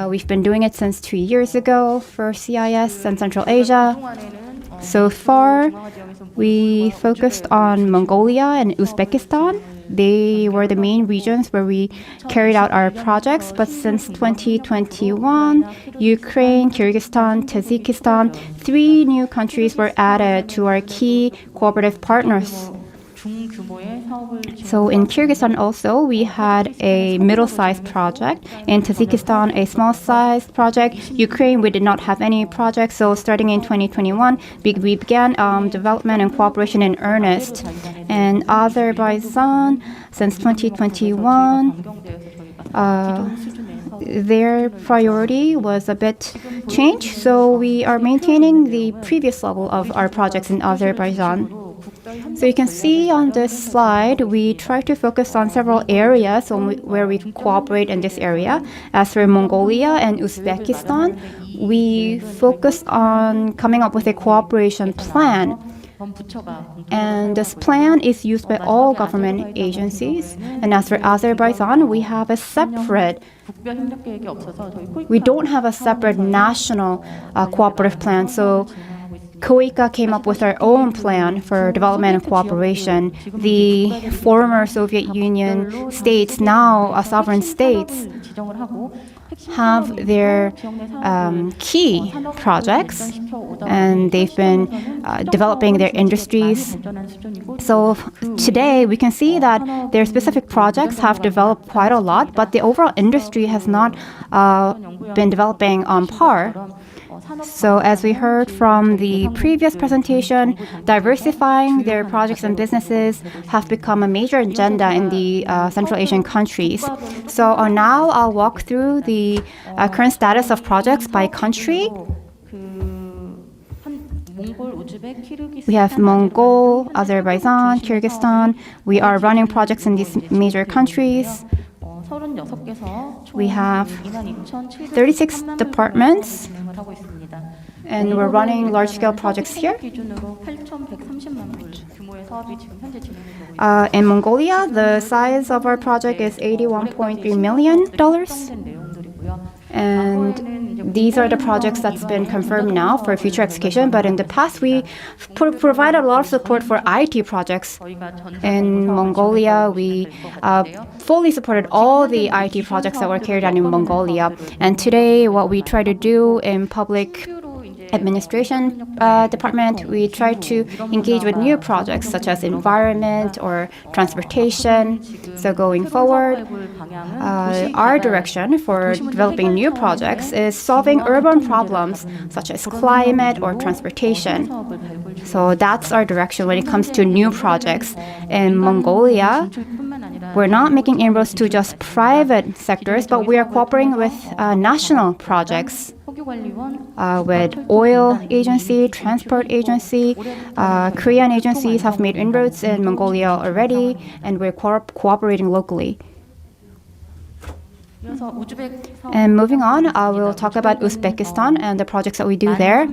we've been doing it since 2 years ago for CIS and Central Asia. So far, we focused on Mongolia and Uzbekistan. They were the main regions where we carried out our projects, but since 2021, Ukraine, Kyrgyzstan, Tajikistan, 3 new countries were added to our key cooperative partners. So in Kyrgyzstan also, we had a middle-sized project. In Tajikistan, a small-sized project. Ukraine, we did not have any projects. So starting in 2021, we began development and cooperation in earnest. And Azerbaijan, since 2021, their priority was a bit changed. So we are maintaining the previous level of our projects in Azerbaijan. So you can see on this slide, we try to focus on several areas where we cooperate in this area. As for Mongolia and Uzbekistan, we focus on coming up with a cooperation plan. And this plan is used by all government agencies. And as for Azerbaijan, we don't have a separate national cooperative plan. So KOICA came up with our own plan for development and cooperation. The former Soviet Union states, now sovereign states, have their key projects, and they've been developing their industries. So today we can see that their specific projects have developed quite a lot, but the overall industry has not been developing on par. So as we heard from the previous presentation, diversifying their projects and businesses have become a major agenda in the Central Asian countries. So now I'll walk through the current status of projects by country. We have Mongol, Azerbaijan, Kyrgyzstan. We are running projects in these major countries. We have 36 departments. And we're running large-scale projects here. 기준으로 8,130만 불 규모의 사업이 지금 현재 진행이 되고 In Mongolia, the size of our project is $81.3 million. 있는 내용들이고요. And these are the projects that's been confirmed now for future execution. But in the past, we provided a lot of support for IT projects. In Mongolia, we fully supported all the IT projects that were carried out in Mongolia. And today, what we try to do in public administration department, we try to engage with new projects such as environment or transportation. So going forward, our direction for developing new projects is solving urban problems such as climate or transportation. So that's our direction when it comes to new projects. In Mongolia, we're not making inroads to just private sectors, but we are cooperating with national projects. With oil agency, transport agency, Korean agencies have made inroads in Mongolia already, and we're cooperating locally. And moving on, I will talk about Uzbekistan and the projects that we do there.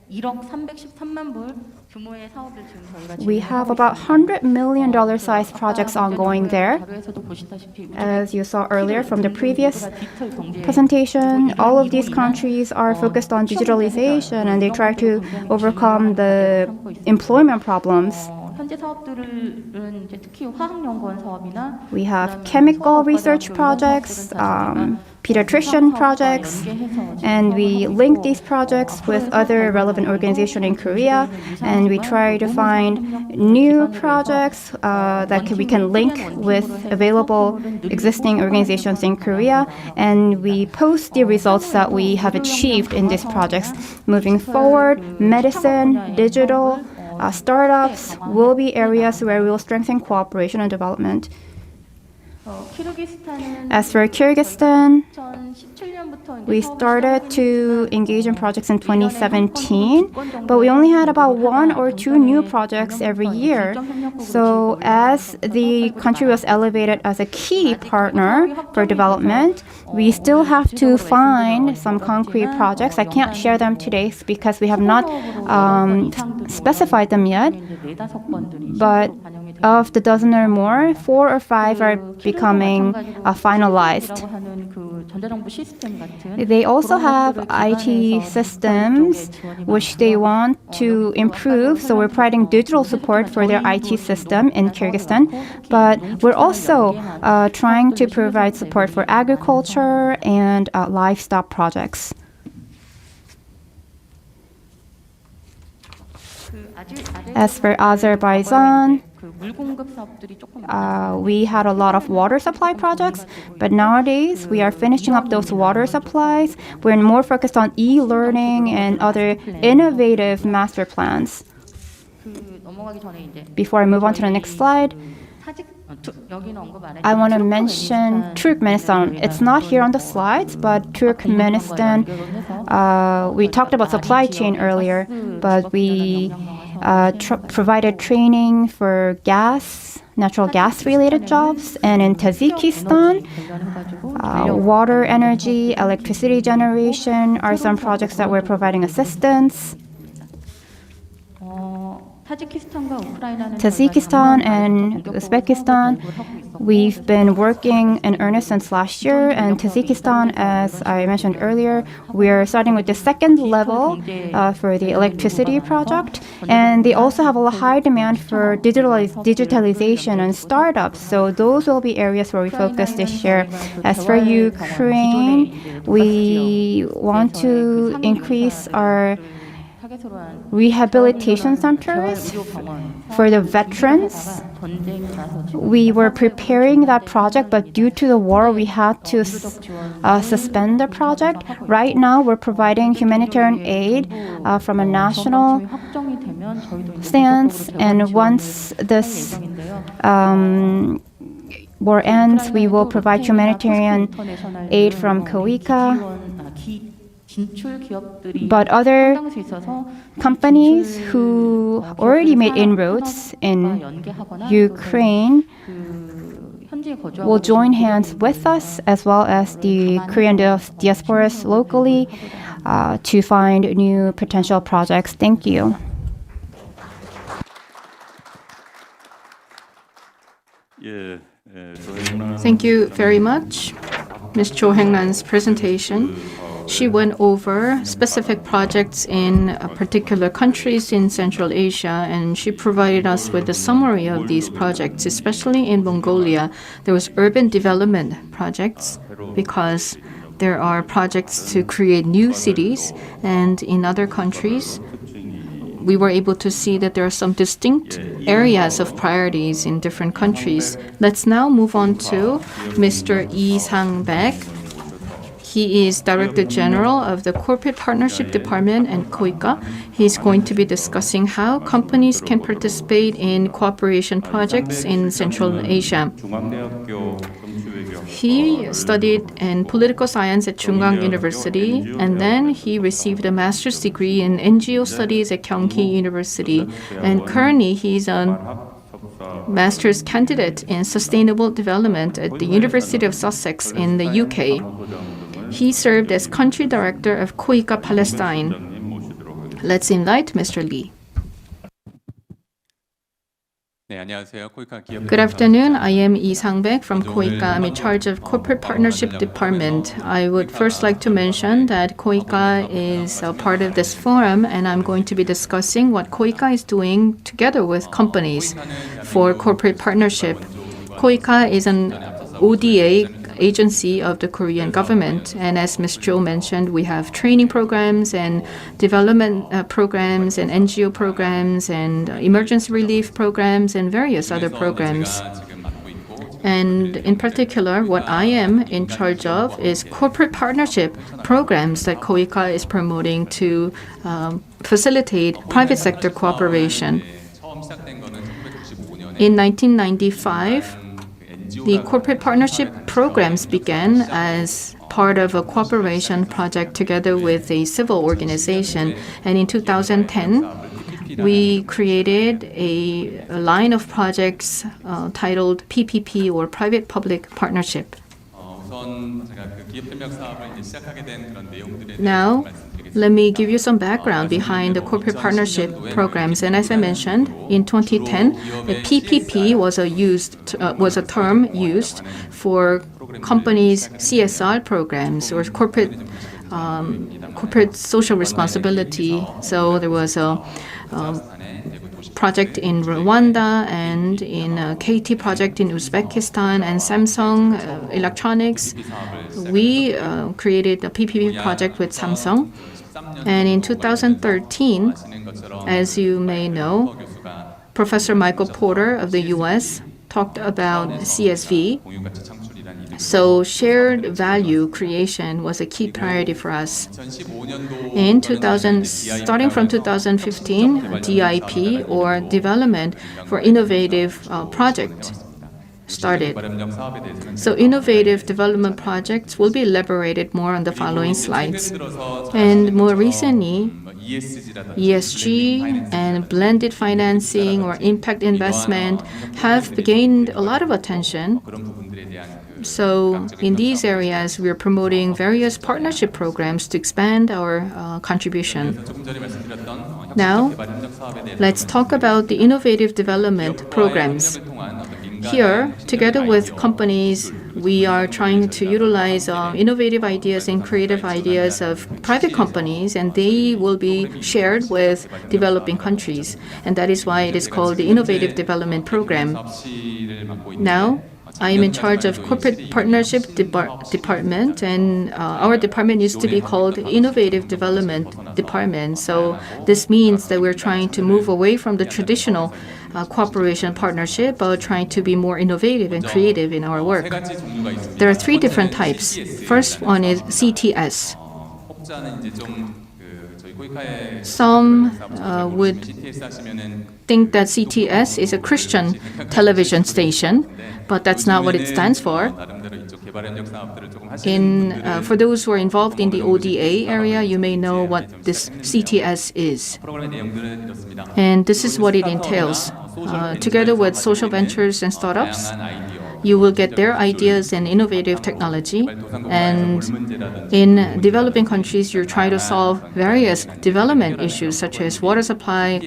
1억 313만 불 규모의 사업을 지금 저희가 We have about $100 million size projects ongoing there. 자료에서도 보시다시피 As you saw earlier from the previous presentation, all of these countries are focused on digitalization and they try to overcome the employment problems. 현재 사업들은 이제 특히 화학연구원 사업이나 We have chemical research projects, pediatrician projects, and we link these projects with other relevant organizations in Korea, and we try to find new projects that we can link with available existing organizations in Korea, and we post the results that we have achieved in these projects. Moving forward, medicine, digital, startups will be areas where we will strengthen cooperation and development. As for Kyrgyzstan, we started to engage in projects in 2017, but we only had about 1 or 2 new projects every year. So as the country was elevated as a key partner for development, we still have to find some concrete projects. I can't share them today because we have not specified them yet, but of the dozen or more, 4 or 5 are becoming finalized. They also have IT systems which they want to improve, so we're providing digital support for their IT system in Kyrgyzstan. But we're also trying to provide support for agriculture and livestock projects. As for Azerbaijan, we had a lot of water supply projects, but nowadays we are finishing up those water supplies. We're more focused on e-learning and other innovative master plans. Before I move on to the next slide, I want to mention Turkmenistan. It's not here on the slides, but Turkmenistan, we talked about supply chain earlier, but we provided training for natural gas related jobs. And in Tajikistan, water, energy, electricity generation are some projects that we're providing assistance. Tajikistan and Uzbekistan, we've been working in earnest since last year, and Tajikistan, as I mentioned earlier, we're starting with the second level for the electricity project, and they also have a high demand for digitalization and startups, so those will be areas where we focus this year. As for Ukraine, we want to increase our rehabilitation centers for the veterans. We were preparing that project, but due to the war, we had to suspend the project. Right now, we're providing humanitarian aid from a national stance, and once this war ends, we will provide humanitarian aid from KOICA. But other companies who already made inroads in Ukraine 현지에 거주하고 will join 계신 hands with us as well as the Korean diasporas locally to find new potential projects. Thank you. 예, Thank you very much, Ms. Cho Heng-ran's presentation. She went over specific projects in particular countries in Central Asia, and she provided us with a summary of these projects. Especially in Mongolia, there was urban development projects because there are projects to create new cities, and in other countries, we were able to see that there are some distinct areas of priorities in different countries. Let's now move on to Mr. Lee Sang-baek. He is Director General of the Corporate Partnership Department and KOICA. He's going to be discussing how companies can participate in cooperation projects in Central Asia. He studied in political science at Chungang University, and then he received a master's degree in NGO studies at Gyeonggi University. And currently, he's a master's candidate in sustainable development at the University of Sussex in the UK. He served as country director of KOICA Palestine. Let's invite Mr. Lee. Good afternoon. I am Lee Sang-baek from KOICA. I'm in charge of Corporate Partnership Department. I would first like to mention that KOICA is a part of this forum, and I'm going to be discussing what KOICA is doing together with companies for corporate partnership. KOICA is an ODA agency of the Korean government, and as Ms. Jo mentioned, we have training programs and development programs and NGO programs and emergency relief programs and various other programs. And in particular, what I am in charge of is corporate partnership programs that KOICA is promoting to facilitate private sector cooperation. In 1995, the corporate partnership programs began as part of a cooperation project together with a civil organization. And in 2010, we created a line of projects titled PPP, or Private-Public Partnership. Now, let me give you some background behind the corporate partnership programs. And as I mentioned, in 2010, the PPP was a term used for companies' CSR programs, or corporate social responsibility. So there was a project in Rwanda and in a KT project in Uzbekistan and Samsung Electronics. We created a PPP project with Samsung. And in 2013, as you may know, Professor Michael Porter of the US talked about CSV. So shared value creation was a key priority for us. Starting from 2015, DIP, or Development for Innovative Project, started. So innovative development projects will be elaborated more on the following slides. And more recently, ESG and blended financing or impact investment have gained a lot of attention. So in these areas, we are promoting various partnership programs to expand our contribution. Now, let's talk about the innovative development programs. Here, together with companies, we are trying to utilize innovative ideas and creative ideas of private companies, and they will be shared with developing countries. And that is why it is called the Innovative Development Program. Now, I am in charge of Corporate Partnership Department, and our department used to be called Innovative Development Department. So this means that we're trying to move away from the traditional cooperation partnership, but trying to be more innovative and creative in our work. There are three different types. First one is CTS. Some would think that CTS is a Christian television station, but that's not what it stands for. For those who are involved in the ODA area, you may know what this CTS is. And this is what it entails. Together with social ventures and startups, you will get their ideas and innovative technology. And in developing countries, you try to solve various development issues such as water supply,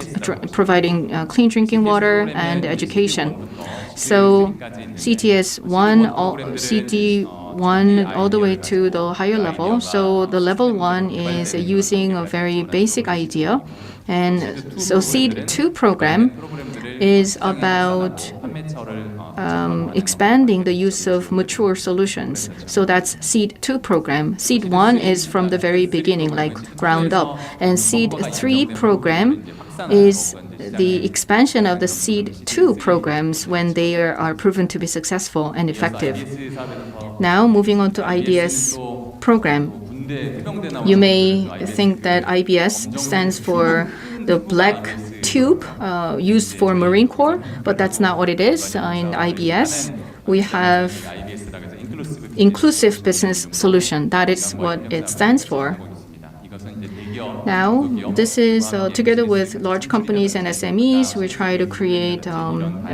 providing clean drinking water, and education. So CTS 1, CD 1 all the way to the higher level. So the level 1 is using a very basic idea. And so Seed 2 program is about expanding the use of mature solutions. So that's Seed 2 program. Seed 1 is from the very beginning, like ground up. And Seed 3 program is the expansion of the Seed 2 programs when they are proven to be successful and effective. Now, moving on to IBS program. You may think that IBS stands for the black tube used for Marine Corps, but that's not what it is. In IBS, we have Inclusive Business Solution. That is what it stands for. Now, this is together with large companies and SMEs, we try to create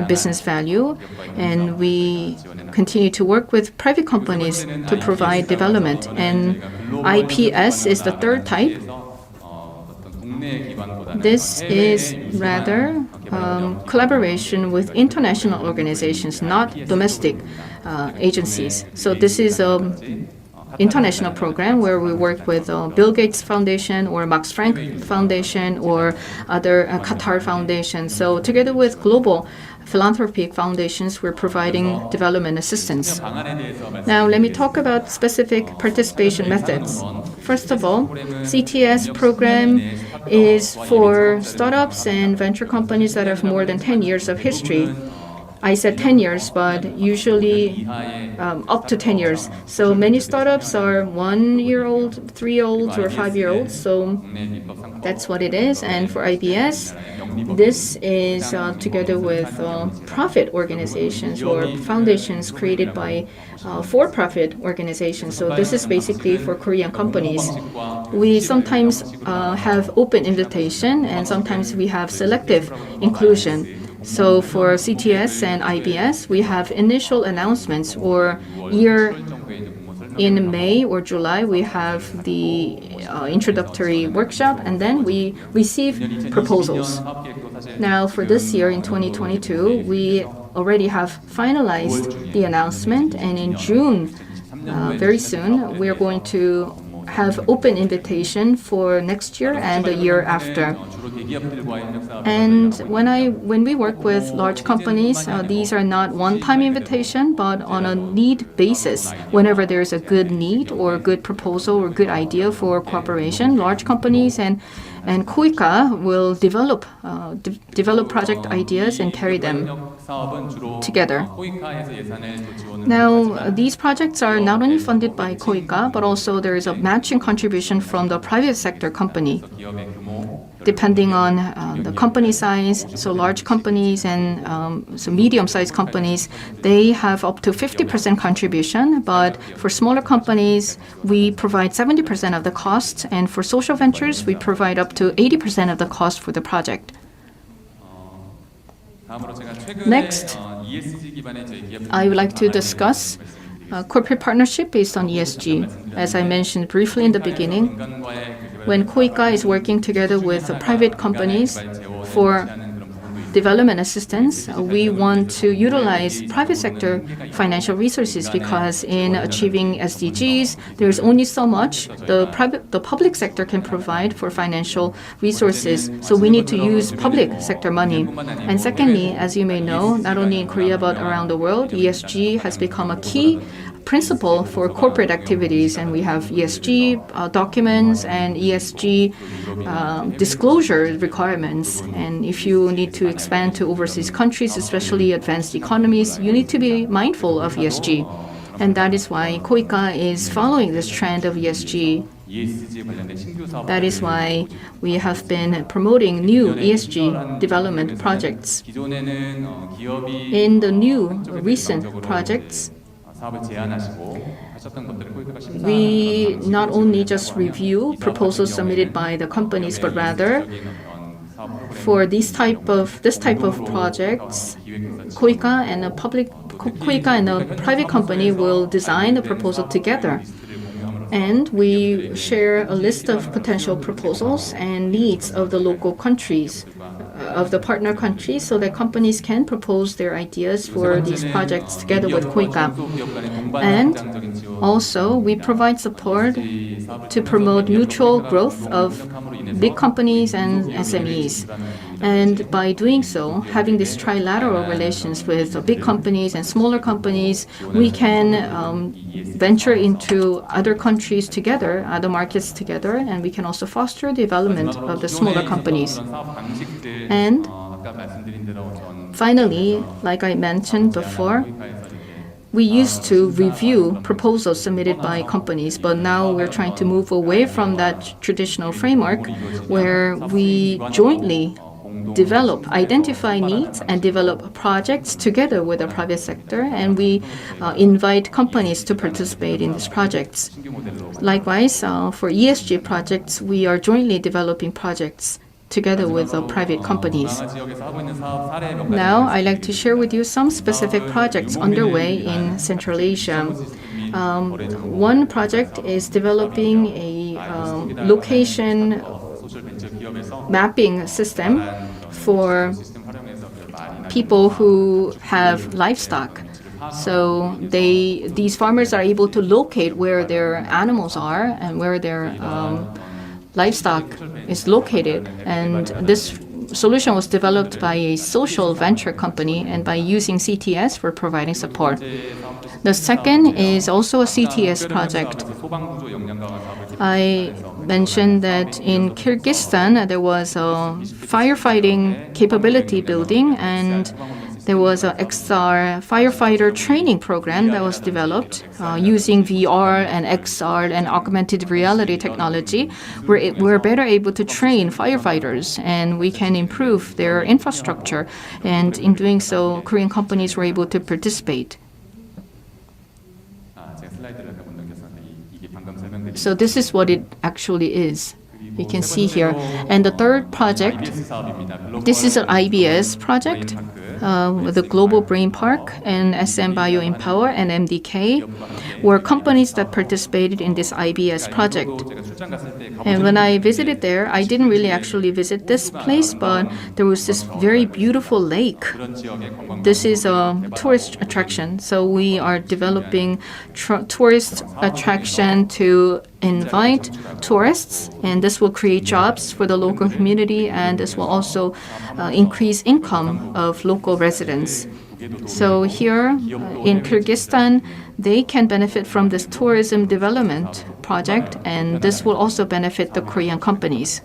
business value, and we continue to work with private companies to provide development. And IPS is the third type. This is rather collaboration with international organizations, not domestic agencies. So this is an international program where we work with Bill Gates Foundation or Max Planck Foundation or other Qatar Foundation. So together with global philanthropic foundations, we're providing development assistance. Now, let me talk about specific participation methods. First of all, CTS program is for startups and venture companies that have more than 10 years of history. I said 10 years, but usually up to 10 years. So many startups are 1-year-old, 3-year-olds, or 5-year-olds. So that's what it is. And for IBS, this is together with profit organizations or foundations created by for-profit organizations. So this is basically for Korean companies. We sometimes have open invitation, and sometimes we have selective inclusion. So for CTS and IBS, we have initial announcements, or in May or July, we have the introductory workshop, and then we receive proposals. Now, for this year, in 2022, we already have finalized the announcement, and in June, very soon, we are going to have open invitation for next year and the year after. And when we work with large companies, these are not one-time invitation, but on a need basis. Whenever there's a good need or good proposal or good idea for cooperation, large companies and KOICA will develop project ideas and carry them together. Now, these projects are not only funded by KOICA, but also there is a matching contribution from the private sector company, depending on the company size. So large companies and so medium-sized companies, they have up to 50% contribution. But for smaller companies, we provide 70% of the cost. And for social ventures, we provide up to 80% of the cost for the project. Next, I would like to discuss corporate partnership based on ESG. As I mentioned briefly in the beginning, when KOICA is working together with private companies for development assistance, we want to utilize private sector financial resources, because in achieving SDGs, there's only so much the public sector can provide for financial resources. So we need to use public sector money. And secondly, as you may know, not only in Korea but around the world, ESG has become a key principle for corporate activities, and we have ESG documents and ESG disclosure requirements. And if you need to expand to overseas countries, especially advanced economies, you need to be mindful of ESG. And that is why KOICA is following this trend of ESG. That is why we have been promoting new ESG development projects. In the new recent projects, we not only just review proposals submitted by the companies, but rather for this type of projects, KOICA and a private company will design a proposal together. And we share a list of potential proposals and needs of the local countries, of the partner countries, so that companies can propose their ideas for these projects together with KOICA. And also, we provide support to promote mutual growth of big companies and SMEs. And by doing so, having these trilateral relations with big companies and smaller companies, we can venture into other countries together, other markets together, and we can also foster the development of the smaller companies. And finally, like I mentioned before, we used to review proposals submitted by companies, but now we're trying to move away from that traditional framework where we jointly identify needs and develop projects together with the private sector, and we invite companies to participate in these projects. Likewise, for ESG projects, we are jointly developing projects together with private companies. Now, I'd like to share with you some specific projects underway in Central Asia. One project is developing a location mapping system for people who have livestock. So these farmers are able to locate where their animals are and where their livestock is located. And this solution was developed by a social venture company and by using CTS for providing support. The second is also a CTS project. I mentioned that in Kyrgyzstan there was a firefighting capability building, and there was an XR firefighter training program that was developed using VR and XR and augmented reality technology. We're better able to train firefighters, and we can improve their infrastructure. And in doing so, Korean companies were able to participate. So this is what it actually is. You can see here. And the third project, this is an IBS project with the Global Brain Park and SM Bio Empower and MDK were companies that participated in this IBS project. And when I visited there, I didn't really actually visit this place, but there was this very beautiful lake. This is a tourist attraction. So we are developing tourist attraction to invite tourists, and this will create jobs for the local community, and this will also increase income of local residents. So here in Kyrgyzstan, they can benefit from this tourism development project, and this will also benefit the Korean companies.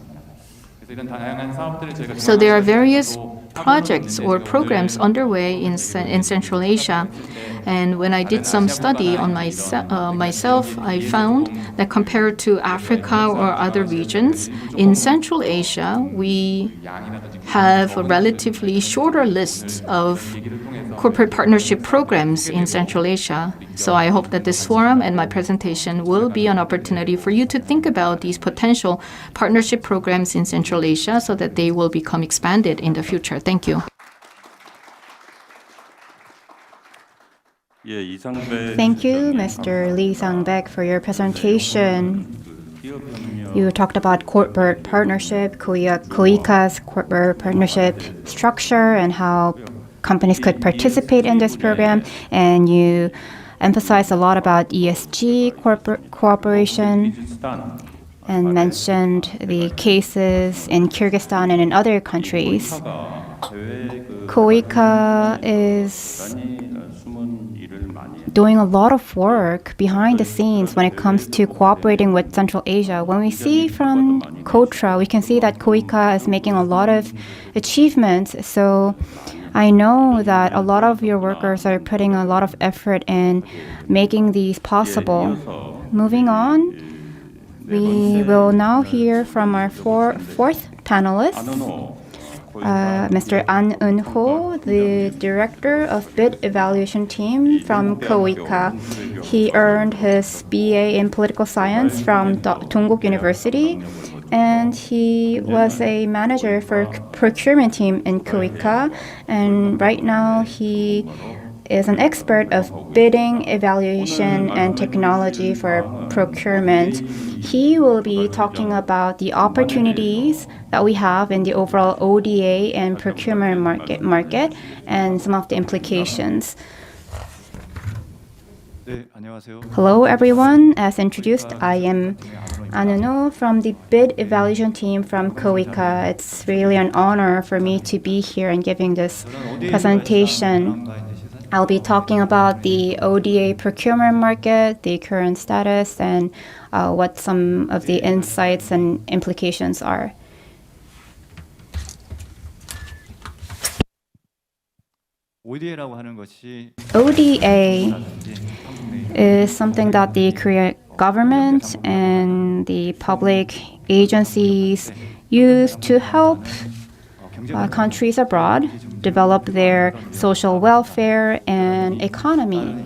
So there are various projects or programs underway in Central Asia. And when I did some study on myself, I found that compared to Africa or other regions, in Central Asia, we have a relatively shorter list of corporate partnership programs in Central Asia. So I hope that this forum and my presentation will be an opportunity for you to think about these potential partnership programs in Central Asia so that they will become expanded in the future. Thank you. Thank you, Mr. Lee Sang-baek, for your presentation. You talked about corporate partnership, KOICA's corporate partnership structure, and how companies could participate in this program. And you emphasized a lot about ESG corporate cooperation and mentioned the cases in Kyrgyzstan and in other countries. KOICA is doing a lot of work behind the scenes when it comes to cooperating with Central Asia. When we see from KOTRA, we can see that KOICA is making a lot of achievements. So I know that a lot of your workers are putting a lot of effort in making these possible. Moving on, we will now hear from our fourth panelist. Mr. An Eun-ho, the director of bid evaluation team from KOICA. He earned his BA in political science from Dongguk University, and he was a manager for procurement team in KOICA, and right now he is an expert of bidding, evaluation, and technology for procurement. He will be talking about the opportunities that we have in the overall ODA and procurement market and some of the implications. Hello everyone, as introduced, I am Anuno from the bid evaluation team from KOICA. It's really an honor for me to be here and giving this presentation. I'll be talking about the ODA procurement market, the current status, and what some of the insights and implications are. ODA is something that the Korean government and the public agencies use to help countries abroad develop their social welfare and economy.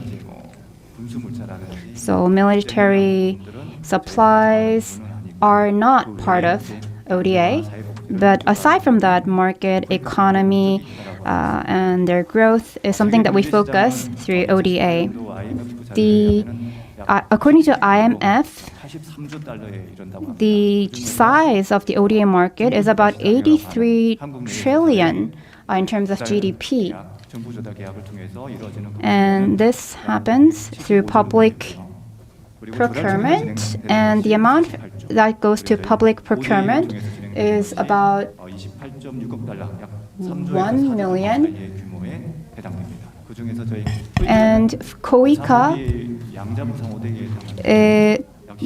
So military supplies are not part of ODA, but aside from that, market economy and their growth is something that we focus through ODA. According to IMF, the size of the ODA market is about 83 trillion in terms of GDP. And this happens through public procurement, and the amount that goes to public procurement is about 1 million. And KOICA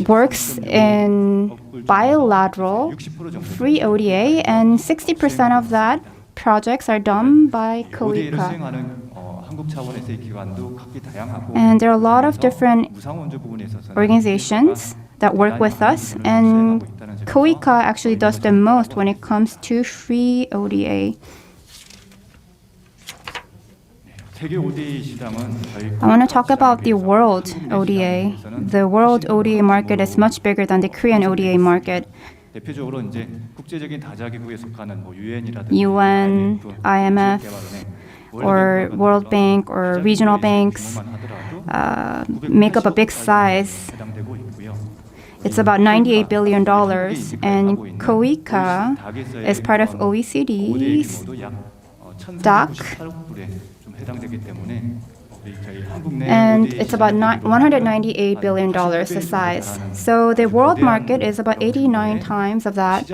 works in bilateral free ODA, and 60% of that projects are done by KOICA. And there are a lot of different organizations that work with us, and KOICA actually does the most when it comes to free ODA. I want to talk about the world ODA. The world ODA market is much bigger than the Korean ODA market. UN, IMF, or World Bank, or regional banks make up a big size. It's about $98 billion, and KOICA is part of OECD's DAC, and it's about $198 billion, the size. So the world market is about 89 times of that.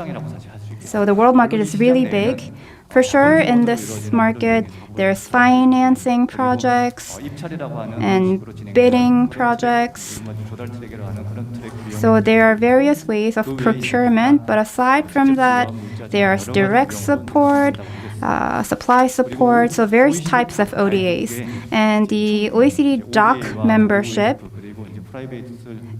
So the world market is really big. For sure, in this market, there's financing projects and bidding projects. So there are various ways of procurement, but aside from that, there's direct support, supply support, so various types of ODAs. And the OECD DAC membership,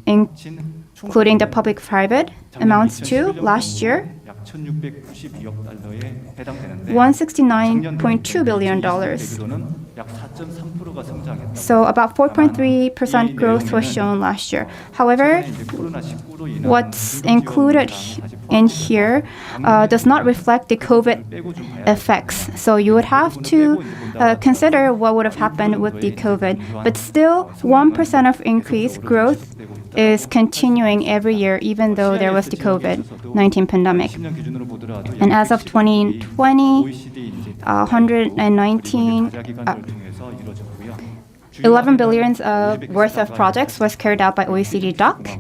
including the public-private, amounts to, last year, $169.2 billion. So about 4.3% growth was shown last year. However, what's included in here does not reflect the COVID effects. So you would have to consider what would have happened with the COVID. But still, 1% of increase growth is continuing every year, even though there was the COVID-19 pandemic. And as of 2020, 11 billion worth of projects was carried out by OECD DAC,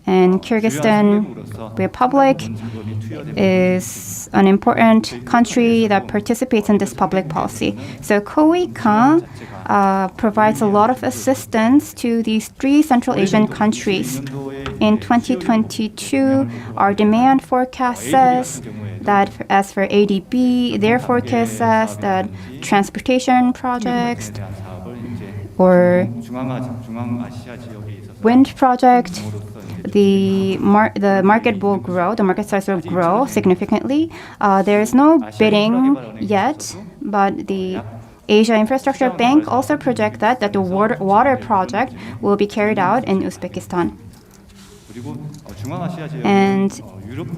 and Kyrgyzstan Republic is an important country that participates in this public policy. So KOICA provides a lot of assistance to these 3 Central Asian countries. In 2022, our demand forecast says that as for ADB, their forecast says that transportation projects or wind project, the market will grow, the market size will grow significantly. There is no bidding yet, but the Asia Infrastructure Bank also projects that the water project will be carried out in Uzbekistan. And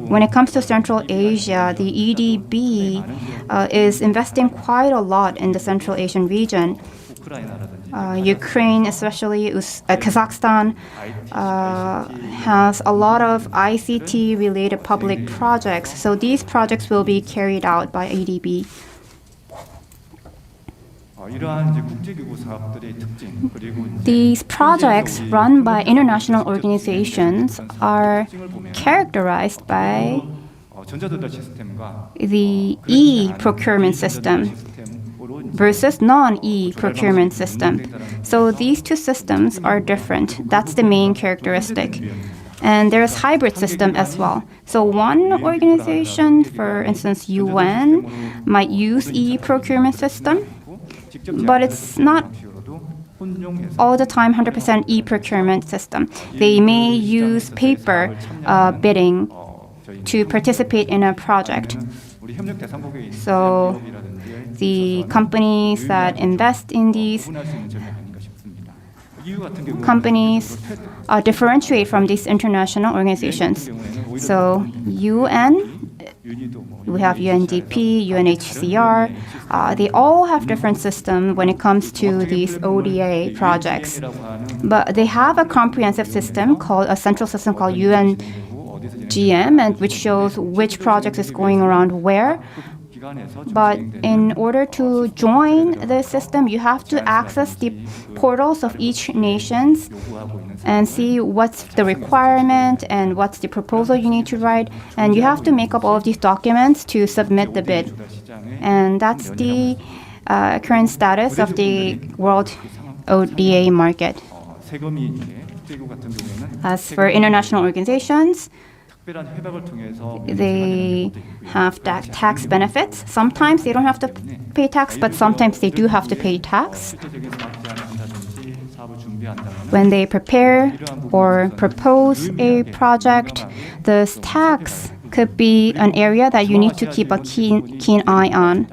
when it comes to Central Asia, the EDB is investing quite a lot in the Central Asian region. Ukraine, especially Kazakhstan, has a lot of ICT-related public projects. So these projects will be carried out by EDB. These projects run by international organizations are characterized by the e-procurement system versus non-e-procurement system. So these two systems are different. That's the main characteristic. And there's hybrid system as well. So one organization, for instance, UN, might use e-procurement system, but it's not all the time 100% e-procurement system. They may use paper bidding to participate in a project. So the companies that invest in these companies differentiate from these international organizations. So UN, we have UNDP, UNHCR. They all have different systems when it comes to these ODA projects. But they have a comprehensive system called a central system called UNGM, and which shows which project is going around where. But in order to join the system, you have to access the portals of each nation and see what's the requirement and what's the proposal you need to write. And you have to make up all of these documents to submit the bid. And that's the current status of the world ODA market. As for international organizations, they have tax benefits. Sometimes they don't have to pay tax, but sometimes they do have to pay tax. When they prepare or propose a project, the tax could be an area that you need to keep a keen eye on.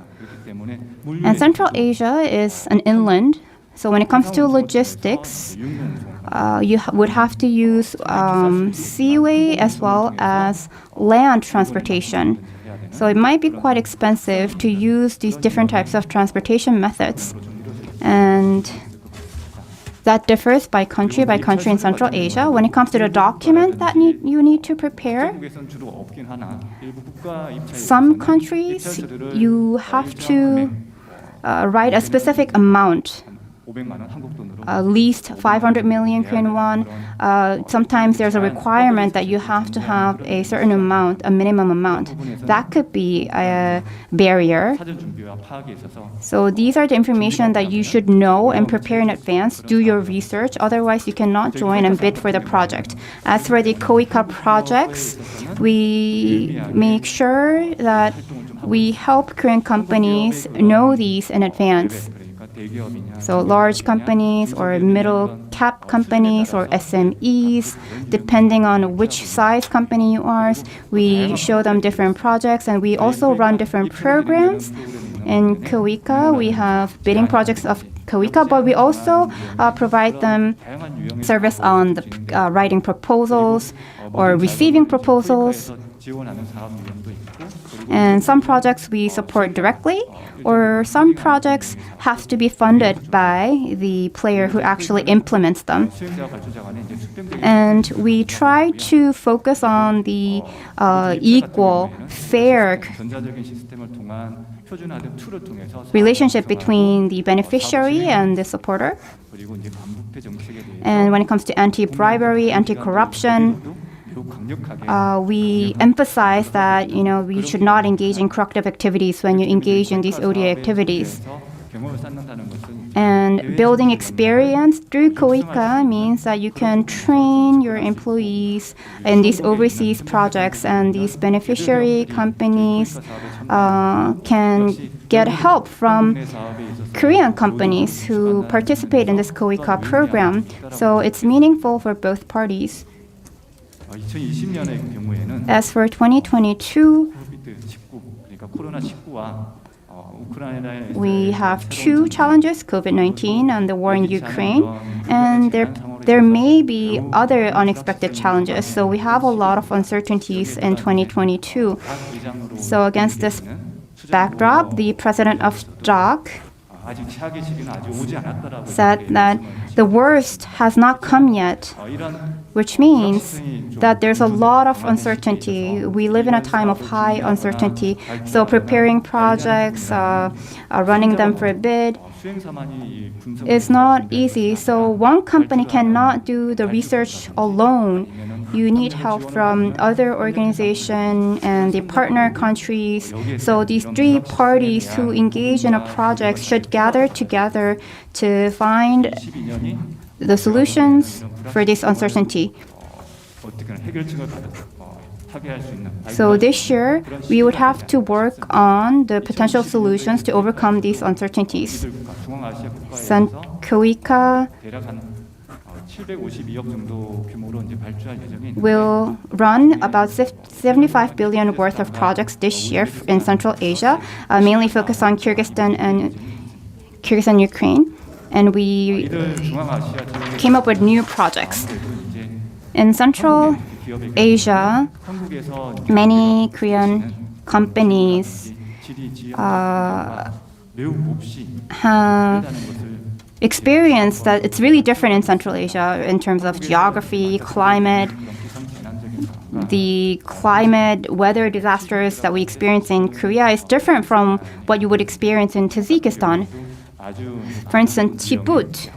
And Central Asia is an inland, so when it comes to logistics, you would have to use seaway as well as land transportation. So it might be quite expensive to use these different types of transportation methods. And that differs by country in Central Asia. When it comes to the document that you need to prepare, some countries you have to write a specific amount. At least 500 million Korean won. Sometimes there's a requirement that you have to have a certain amount, a minimum amount. That could be a barrier. So these are the information that you should know and prepare in advance. Do your research. Otherwise, you cannot join and bid for the project. As for the KOICA projects, we make sure that we help Korean companies know these in advance. So large companies or middle cap companies or SMEs, depending on which size company you are, we show them different projects, and we also run different programs. In KOICA, we have bidding projects of KOICA, but we also provide them service on the writing proposals or receiving proposals. And some projects we support directly, or some projects have to be funded by the player who actually implements them. And we try to focus on the equal, fair relationship between the beneficiary and the supporter. And when it comes to anti-bribery, anti-corruption, we emphasize that we should not engage in corruptive activities when you engage in these ODA activities. And building experience through KOICA means that you can train your employees in these overseas projects, and these beneficiary companies can get help from Korean companies who participate in this KOICA program. So it's meaningful for both parties. As for 2022, we have two challenges, COVID-19 and the war in Ukraine, and there there may be other unexpected challenges. So we have a lot of uncertainties in 2022. So against this backdrop, the president of JOC said that the worst has not come yet, which means that there's a lot of uncertainty. We live in a time of high uncertainty. So preparing projects, running them for a bid is not easy. So one company cannot do the research alone. You need help from other organizations and the partner countries. So these three parties who engage in a project should gather together to find the solutions for this uncertainty. So this year, we would have to work on the potential solutions to overcome these uncertainties. KOICA will run about 75 billion worth of projects this year in Central Asia, mainly focused on Kyrgyzstan and Ukraine. And we came up with new projects. In Central Asia, many Korean companies have experienced that it's really different in Central Asia in terms of geography, climate. The climate, weather disasters that we experience in Korea is different from what you would experience in Tajikistan. For instance, Chibut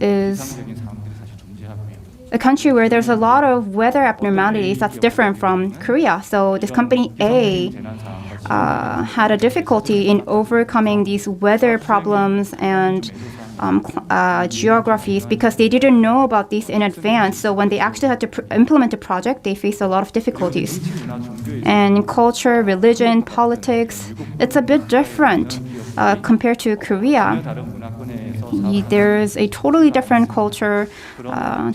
is a country where there's a lot of weather abnormalities that's different from Korea. So this company A had a difficulty in overcoming these weather problems and geographies because they didn't know about these in advance. So when they actually had to implement a project, they faced a lot of difficulties. And culture, religion, politics, it's a bit different compared to Korea. There's a totally different culture,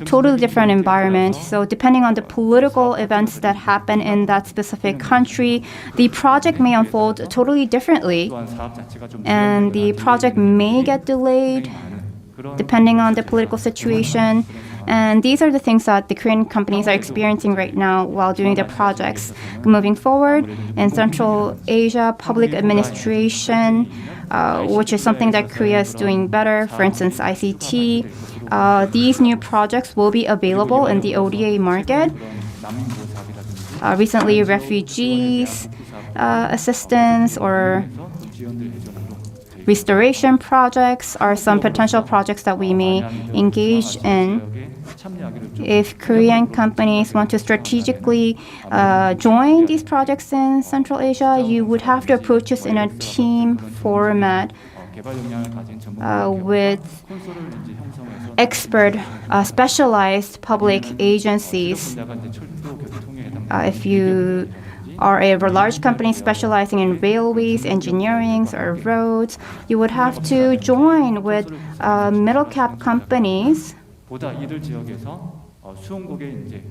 totally different environment. So depending on the political events that happen in that specific country, the project may unfold totally differently. And the project may get delayed depending on the political situation. And these are the things that the Korean companies are experiencing right now while doing their projects. Moving forward, in Central Asia, public administration, which is something that Korea is doing better, for instance, ICT, these new projects will be available in the ODA market. Recently, refugees assistance or restoration projects are some potential projects that we may engage in. If Korean companies want to strategically join these projects in Central Asia, you would have to approach this in a team format with expert, specialized public agencies. If you are a large company specializing in railways, engineering, or roads, you would have to join with middle-cap companies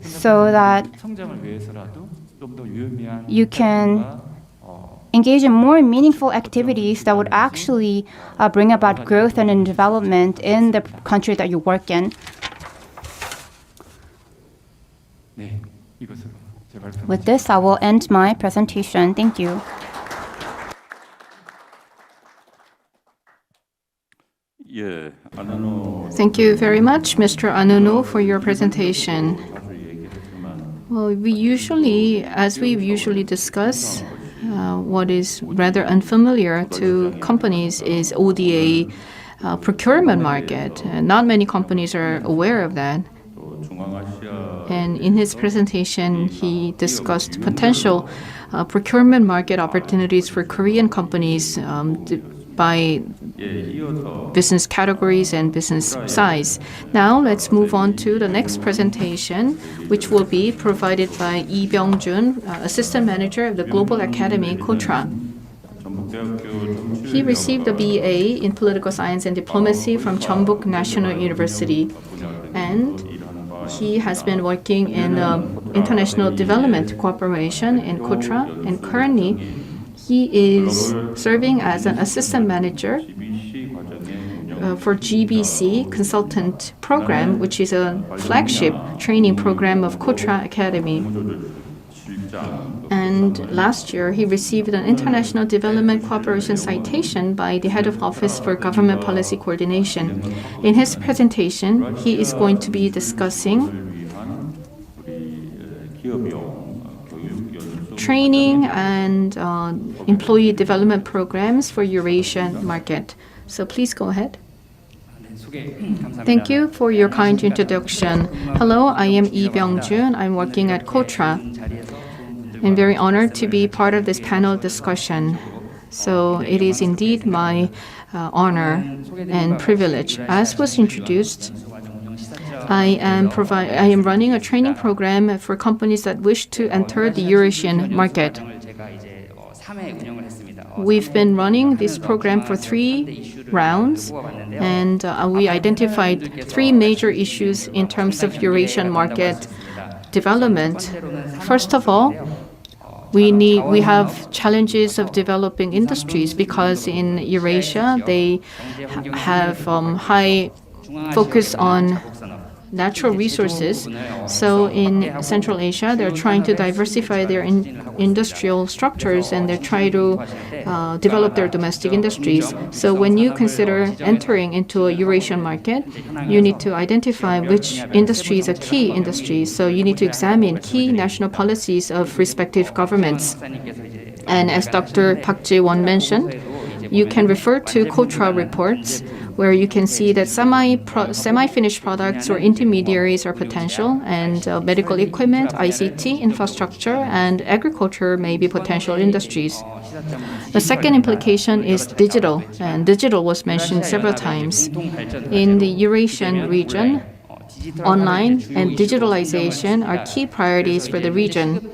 so that you can engage in more meaningful activities that would actually bring about growth and development in the country that you work in. With this, I will end my presentation. Thank you. Thank you very much, Mr. Anuno, for your presentation. Well, as we usually discuss, what is rather unfamiliar to companies is ODA procurement market. Not many companies are aware of that. And in his presentation, he discussed potential procurement market opportunities for Korean companies by business categories and business size. Now, let's move on to the next presentation, which will be provided by Lee Byung-jun, Assistant Manager of the Global Academy, KOTRA. He received a BA in Political Science and Diplomacy from Jeonbuk National University, and he has been working in international development cooperation in KOTRA, and currently he is serving as an assistant manager for GBC consultant program, which is a flagship training program of KOTRA Academy. And last year, he received an International Development Cooperation citation by the Head of Office for Government Policy Coordination. In his presentation, he is going to be discussing training and employee development programs for Eurasian market. So please go ahead. Thank you for your kind introduction. Hello, I am Lee Byung-jun. I'm working at KOTRA. I'm very honored to be part of this panel discussion. So it is indeed my honor and privilege. As was introduced, I am running a training program for companies that wish to enter the Eurasian market. We've been running this program for 3 rounds, and we identified 3 major issues in terms of Eurasian market development. First of all, we have challenges of developing industries because in Eurasia they have high focus on natural resources. So in Central Asia, they're trying to diversify their industrial structures and they're trying to develop their domestic industries. So when you consider entering into a Eurasian market, you need to identify which industries are key industries. So you need to examine key national policies of respective governments. And as Dr. Park Jae-won mentioned, you can refer to KOTRA reports where you can see that semi-finished products or intermediaries are potential, and medical equipment, ICT, infrastructure, and agriculture may be potential industries. The second implication is digital, and digital was mentioned several times. In the Eurasian region, online and digitalization are key priorities for the region.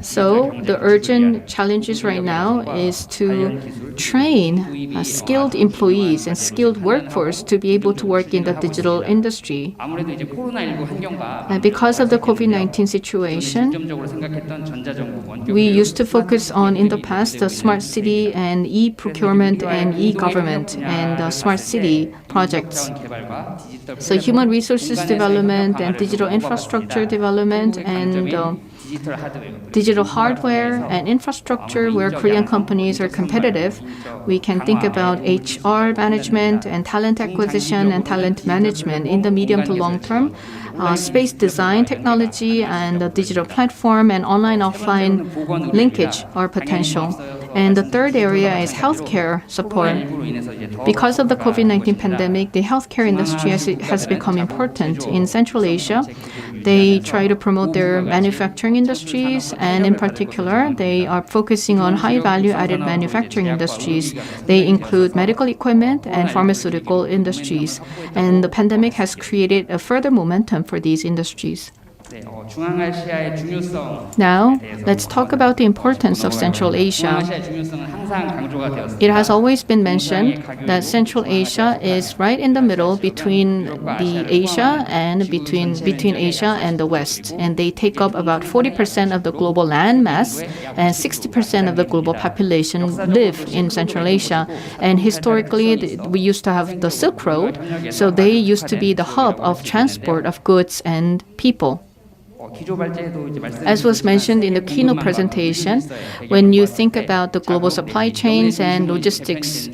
So the urgent challenges right now is to train skilled employees and skilled workforce to be able to work in the digital industry. And because of the COVID-19 situation, we used to focus on, in the past, the smart city and e-procurement and e-government and smart city projects. So human resources development and digital infrastructure development and digital hardware and infrastructure where Korean companies are competitive. We can think about HR management and talent acquisition and talent management in the medium to long term. Space design technology and the digital platform and online-offline linkage are potential. And the third area is healthcare support. Because of the COVID-19 pandemic, the healthcare industry has become important. In Central Asia, they try to promote their manufacturing industries, and in particular, they are focusing on high value-added manufacturing industries. They include medical equipment and pharmaceutical industries. And the pandemic has created a further momentum for these industries. Now, let's talk about the importance of Central Asia. It has always been mentioned that Central Asia is right in the middle between Asia and the West, and they take up about 40% of the global land mass, and 60% of the global population live in Central Asia. And historically, we used to have the Silk Road, so they used to be the hub of transport of goods and people. As was mentioned in the keynote presentation, when you think about the global supply chains and logistics,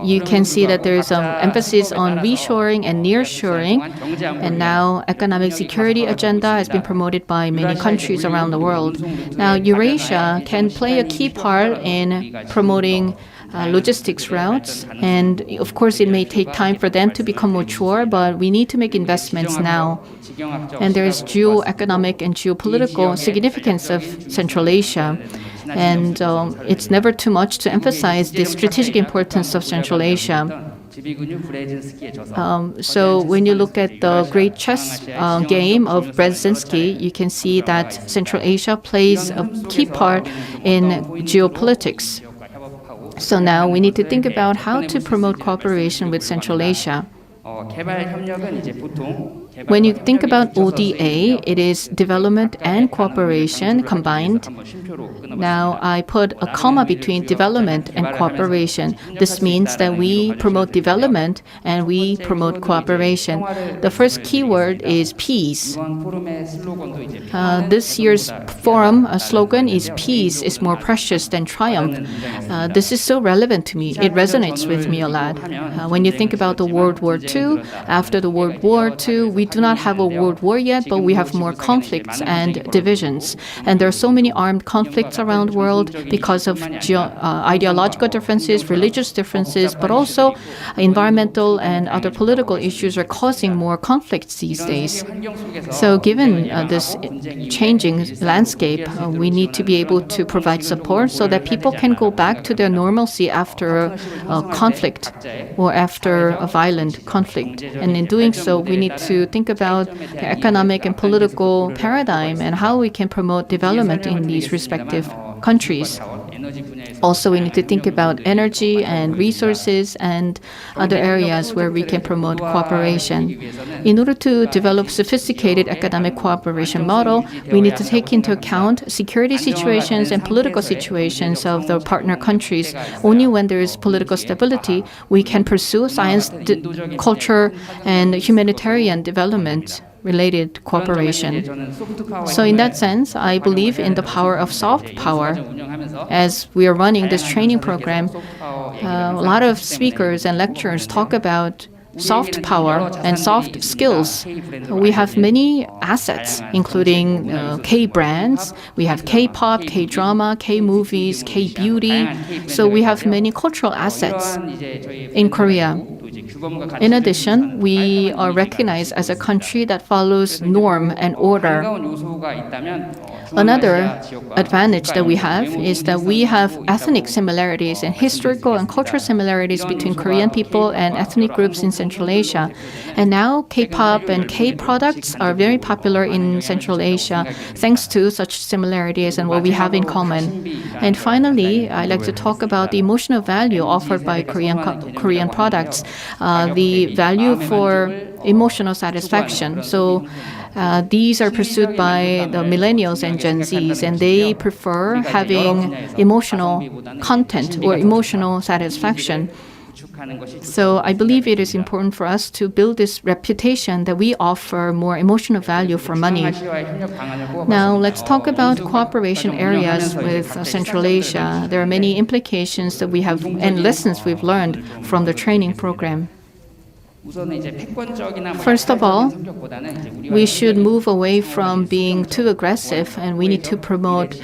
you can see that there is an emphasis on reshoring and nearshoring, and now economic security agenda has been promoted by many countries around the world. Now, Eurasia can play a key part in promoting logistics routes, and of course it may take time for them to become mature, but we need to make investments now. And there is geo-economic and geopolitical significance of Central Asia, and it's never too much to emphasize the strategic importance of Central Asia. So when you look at the great chess game of Brzezinski, you can see that Central Asia plays a key part in geopolitics. So now we need to think about how to promote cooperation with Central Asia. When you think about ODA, it is development and cooperation combined. Now, I put a comma between development and cooperation. This means that we promote development and we promote cooperation. The first keyword is peace. This year's forum slogan is peace is more precious than triumph. This is so relevant to me. It resonates with me a lot. When you think about the World War II, after the World War II, we do not have a world war yet, but we have more conflicts and divisions. And there are so many armed conflicts around the world because of ideological differences, religious differences, but also environmental and other political issues are causing more conflicts these days. So given this changing landscape, we need to be able to provide support so that people can go back to their normalcy after a conflict or after a violent conflict. And in doing so, we need to think about the economic and political paradigm and how we can promote development in these respective countries. Also, we need to think about energy and resources and other areas where we can promote cooperation. In order to develop sophisticated economic cooperation model, we need to take into account security situations and political situations of the partner countries. Only when there is political stability, we can pursue science, culture, and humanitarian development related cooperation. So in that sense, I believe in the power of soft power. As we are running this training program, a lot of speakers and lecturers talk about soft power and soft skills. We have many assets, including K-brands. We have K-pop, K-drama, K-movies, K-beauty. So we have many cultural assets in Korea. In addition, we are recognized as a country that follows norm and order. Another advantage that we have is that we have ethnic similarities and historical and cultural similarities between Korean people and ethnic groups in Central Asia. And now K-pop and K-products are very popular in Central Asia thanks to such similarities and what we have in common. And finally, I'd like to talk about the emotional value offered by Korean products, the value for emotional satisfaction. So these are pursued by the millennials and Gen Zs, and they prefer having emotional content or emotional satisfaction. So I believe it is important for us to build this reputation that we offer more emotional value for money. Now let's talk about cooperation areas with Central Asia. There are many implications that we have and lessons we've learned from the training program. First of all, we should move away from being too aggressive, and we need to promote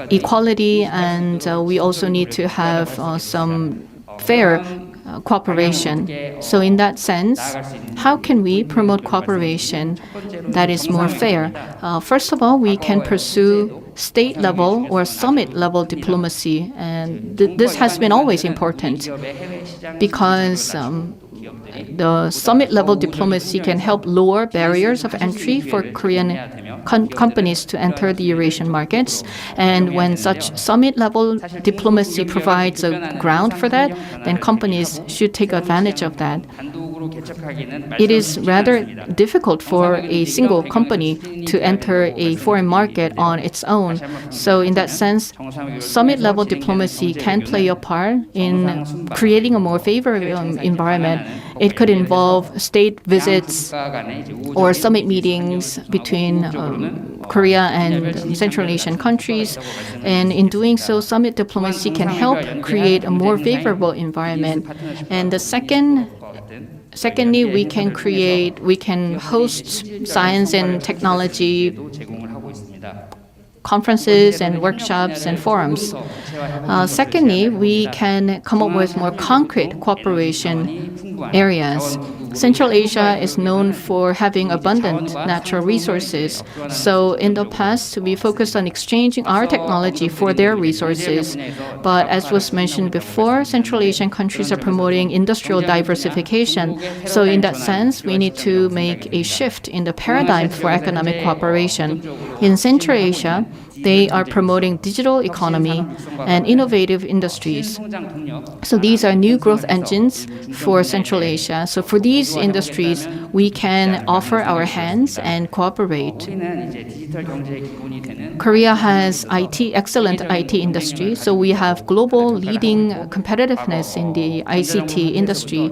equality, and we also need to have some fair cooperation. So in that sense, how can we promote cooperation that is more fair? First of all, we can pursue state level or summit level diplomacy, and this has been always important because the summit level diplomacy can help lower barriers of entry for Korean companies to enter the Eurasian markets. And when such summit level diplomacy provides a ground for that, then companies should take advantage of that. It is rather difficult for a single company to enter a foreign market on its own. So in that sense, summit level diplomacy can play a part in creating a more favorable environment. It could involve state visits or summit meetings between Korea and Central Asian countries. And in doing so, summit diplomacy can help create a more favorable environment. And the secondly, we can host science and technology conferences and workshops and forums. Secondly, we can come up with more concrete cooperation areas. Central Asia is known for having abundant natural resources. So in the past, we focused on exchanging our technology for their resources. But as was mentioned before, Central Asian countries are promoting industrial diversification. So in that sense, we need to make a shift in the paradigm for economic cooperation. In Central Asia, They are promoting digital economy and innovative industries. So these are new growth engines for Central Asia. So for these industries, we can offer our hands and cooperate. Korea has excellent IT industry, so we have global leading competitiveness in the ICT industry.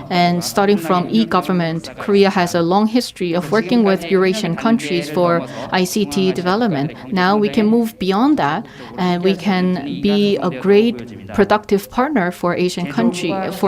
And starting from e-government, Korea has a long history of working with Eurasian countries for ICT development. Now we can move beyond that, and we can be a great productive partner for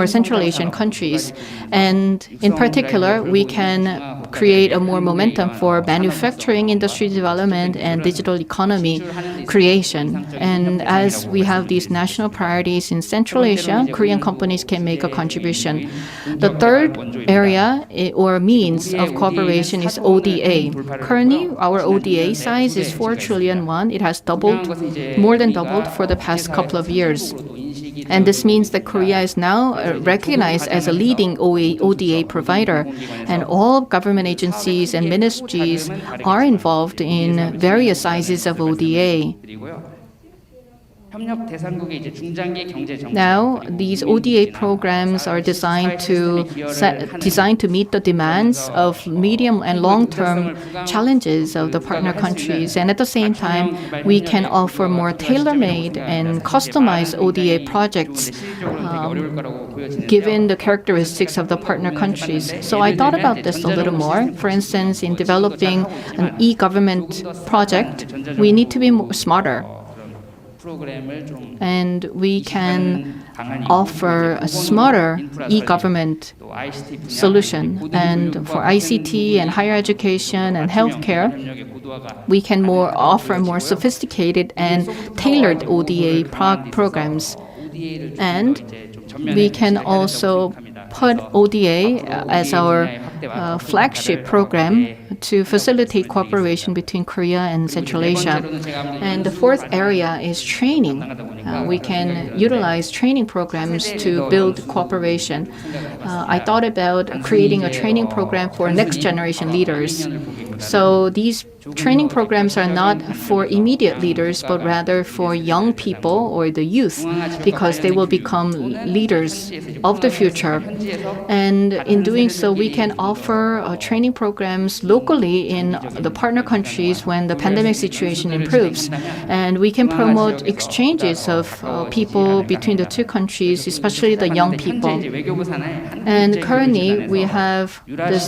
Central Asian countries. And in particular, we can create a more momentum for manufacturing industry development and digital economy creation. And as we have these national priorities in Central Asia, Korean companies can make a contribution. The third area or means of cooperation is ODA. Currently, our ODA size is 4 trillion won. It has more than doubled for the past couple of years. And this means that Korea is now recognized as a leading ODA provider. And all government agencies and ministries are involved in various sizes of ODA. Now, these ODA programs are designed to meet the demands of medium and long-term challenges of the partner countries. And at the same time, we can offer more tailor-made and customized ODA projects given the characteristics of the partner countries. So I thought about this a little more. For instance, in developing an e-government project, we need to be smarter. And we can offer a smarter e-government solution. And for ICT and higher education and healthcare, we can offer more sophisticated and tailored ODA programs. And we can also put ODA as our flagship program to facilitate cooperation between Korea and Central Asia. And the fourth area is training. We can utilize training programs to build cooperation. I thought about creating a training program for next generation leaders. So these training programs are not for immediate leaders, but rather for young people or the youth, because they will become leaders of the future. And in doing so, we can offer training programs locally in the partner countries when the pandemic situation improves. And we can promote exchanges of people between the two countries, especially the young people. And currently, we have this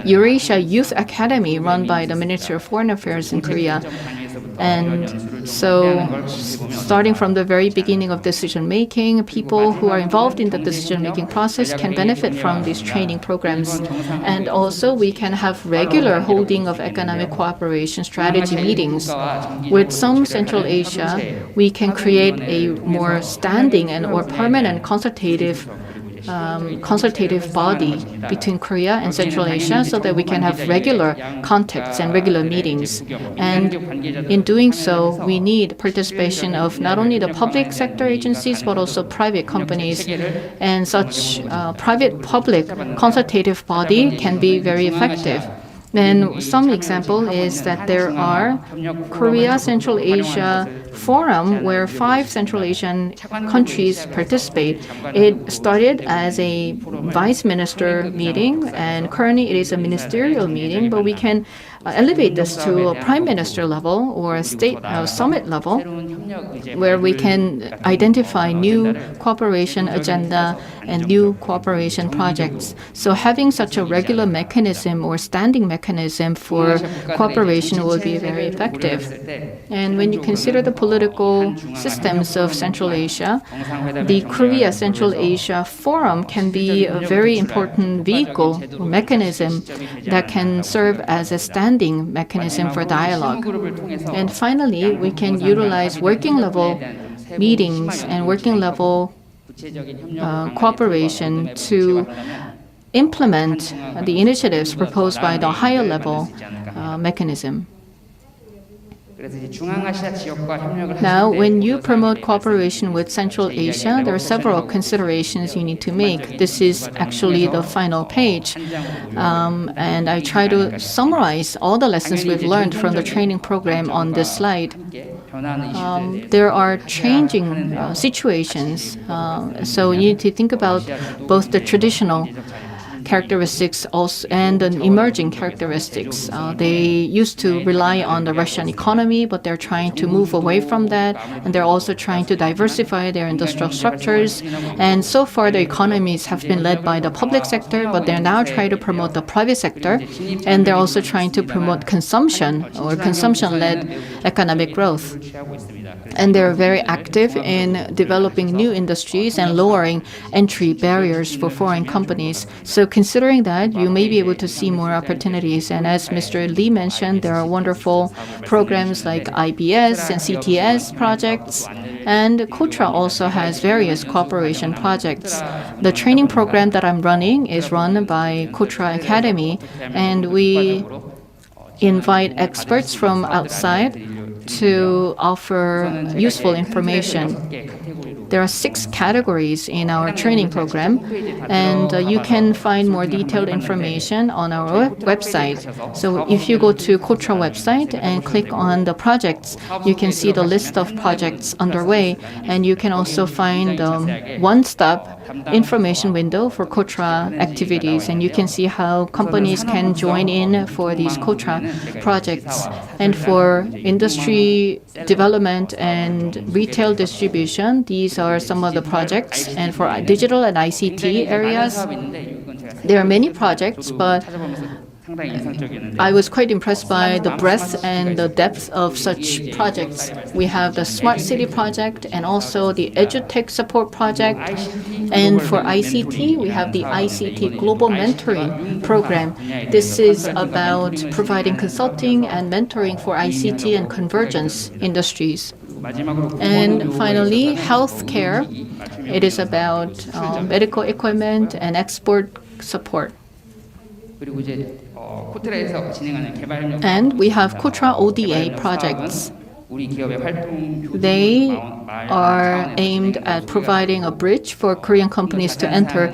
Eurasia Youth Academy run by the Ministry of Foreign Affairs in Korea. And so, starting from the very beginning of decision-making, people who are involved in the decision-making process can benefit from these training programs. And also, we can have regular holding of economic cooperation strategy meetings. With some Central Asia, we can create a more standing and or permanent consultative body between Korea and Central Asia so that we can have regular contacts and regular meetings. And in doing so, we need participation of not only the public sector agencies but also private companies. And such private-public consultative body can be very effective. And some example is that there are Korea Central Asia Forum where 5 Central Asian countries participate. It started as a vice minister meeting and currently it is a ministerial meeting, but we can elevate this to a prime minister level or a state summit level where we can identify new cooperation agenda and new cooperation projects. So having such a regular mechanism or standing mechanism for cooperation will be very effective. And when you consider the political systems of Central Asia, the Korea Central Asia Forum can be a very important vehicle or mechanism that can serve as a standing mechanism for dialogue. And finally, we can utilize working level meetings and working level cooperation to implement the initiatives proposed by the higher level mechanism. Now, when you promote cooperation with Central Asia, there are several considerations you need to make. This is actually the final page. And I try to summarize all the lessons we've learned from the training program on this slide. There are changing situations, so you need to think about both the traditional characteristics also and the emerging characteristics. They used to rely on the Russian economy, but they're trying to move away from that, and they're also trying to diversify their industrial structures. And so far, the economies have been led by the public sector, but they're now trying to promote the private sector, and they're also trying to promote consumption or consumption-led economic growth. And they're very active in developing new industries and lowering entry barriers for foreign companies. So considering that, you may be able to see more opportunities. And as Mr. Lee mentioned, there are wonderful programs like IBS and CTS projects. And COTRA also has various cooperation projects. The training program that I'm running is run by COTRA Academy, and we invite experts from outside to offer useful information. There are 6 categories in our training program, and you can find more detailed information on our website. So if you go to COTRA website and click on the projects, you can see the list of projects underway, and you can also find one-stop information window for COTRA activities, and you can see how companies can join in for these COTRA projects. And for industry development and retail distribution, these are some of the projects. And for digital and ICT areas, there are many projects, but I was quite impressed by the breadth and the depth of such projects. We have the Smart City project and also the EduTech support project. And for ICT, we have the ICT Global Mentoring Program. This is about providing consulting and mentoring for ICT and convergence industries. And finally, healthcare. It is about medical equipment and export support. And we have COTRA ODA projects. They are aimed at providing a bridge for Korean companies to enter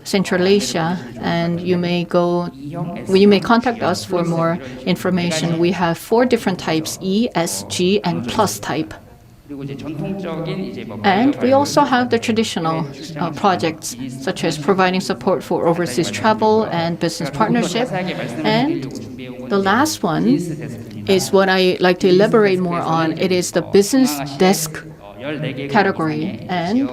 Central Asia, and you may contact us for more information. We have 4 different types: E, S, G, and Plus type. And we also have the traditional projects, such as providing support for overseas travel and business partnership. And the last one is what I like to elaborate more on. It is the business desk category. And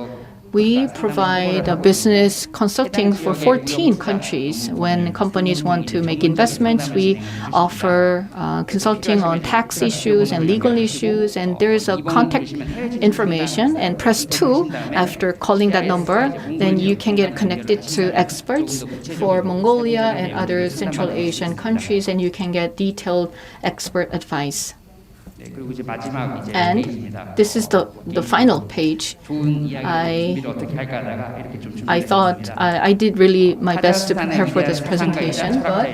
we provide business consulting for 14 countries. When companies want to make investments, we offer consulting on tax issues and legal issues, and there is a contact information, and press 2 after calling that number, then you can get connected to experts for Mongolia and other Central Asian countries, and you can get detailed expert advice. And this is the final page. I thought I did really my best to prepare for this presentation, but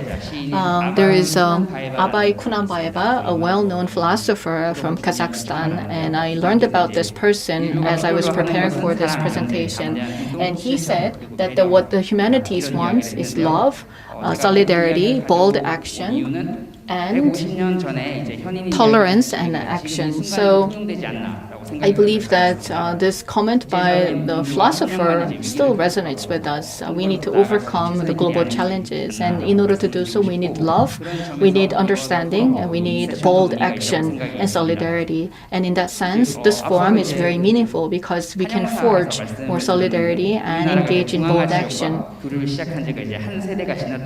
there is Abay Kunanbayeva, a well-known philosopher from Kazakhstan, and I learned about this person as I was preparing for this presentation. And he said that what the humanities wants is love, solidarity, bold action, and tolerance and action. So I believe that this comment by the philosopher still resonates with us. We need to overcome the global challenges, and in order to do so, we need love, we need understanding, and we need bold action and solidarity. And in that sense, this forum is very meaningful because we can forge more solidarity and engage in bold action.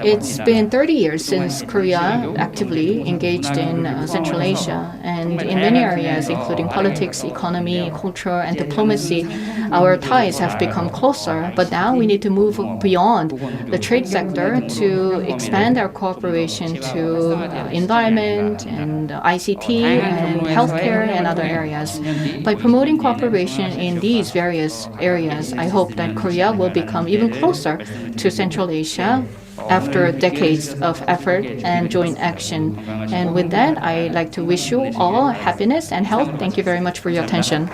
It's been 30 years since Korea actively engaged in Central Asia, and in many areas, including politics, economy, culture, and diplomacy, our ties have become closer. But now we need to move beyond the trade sector to expand our cooperation to environment and ICT and healthcare and other areas. By promoting cooperation in these various areas, I hope that Korea will become even closer to Central Asia after decades of effort and joint action. And with that, I'd like to wish you all happiness and health. Thank you very much for your attention.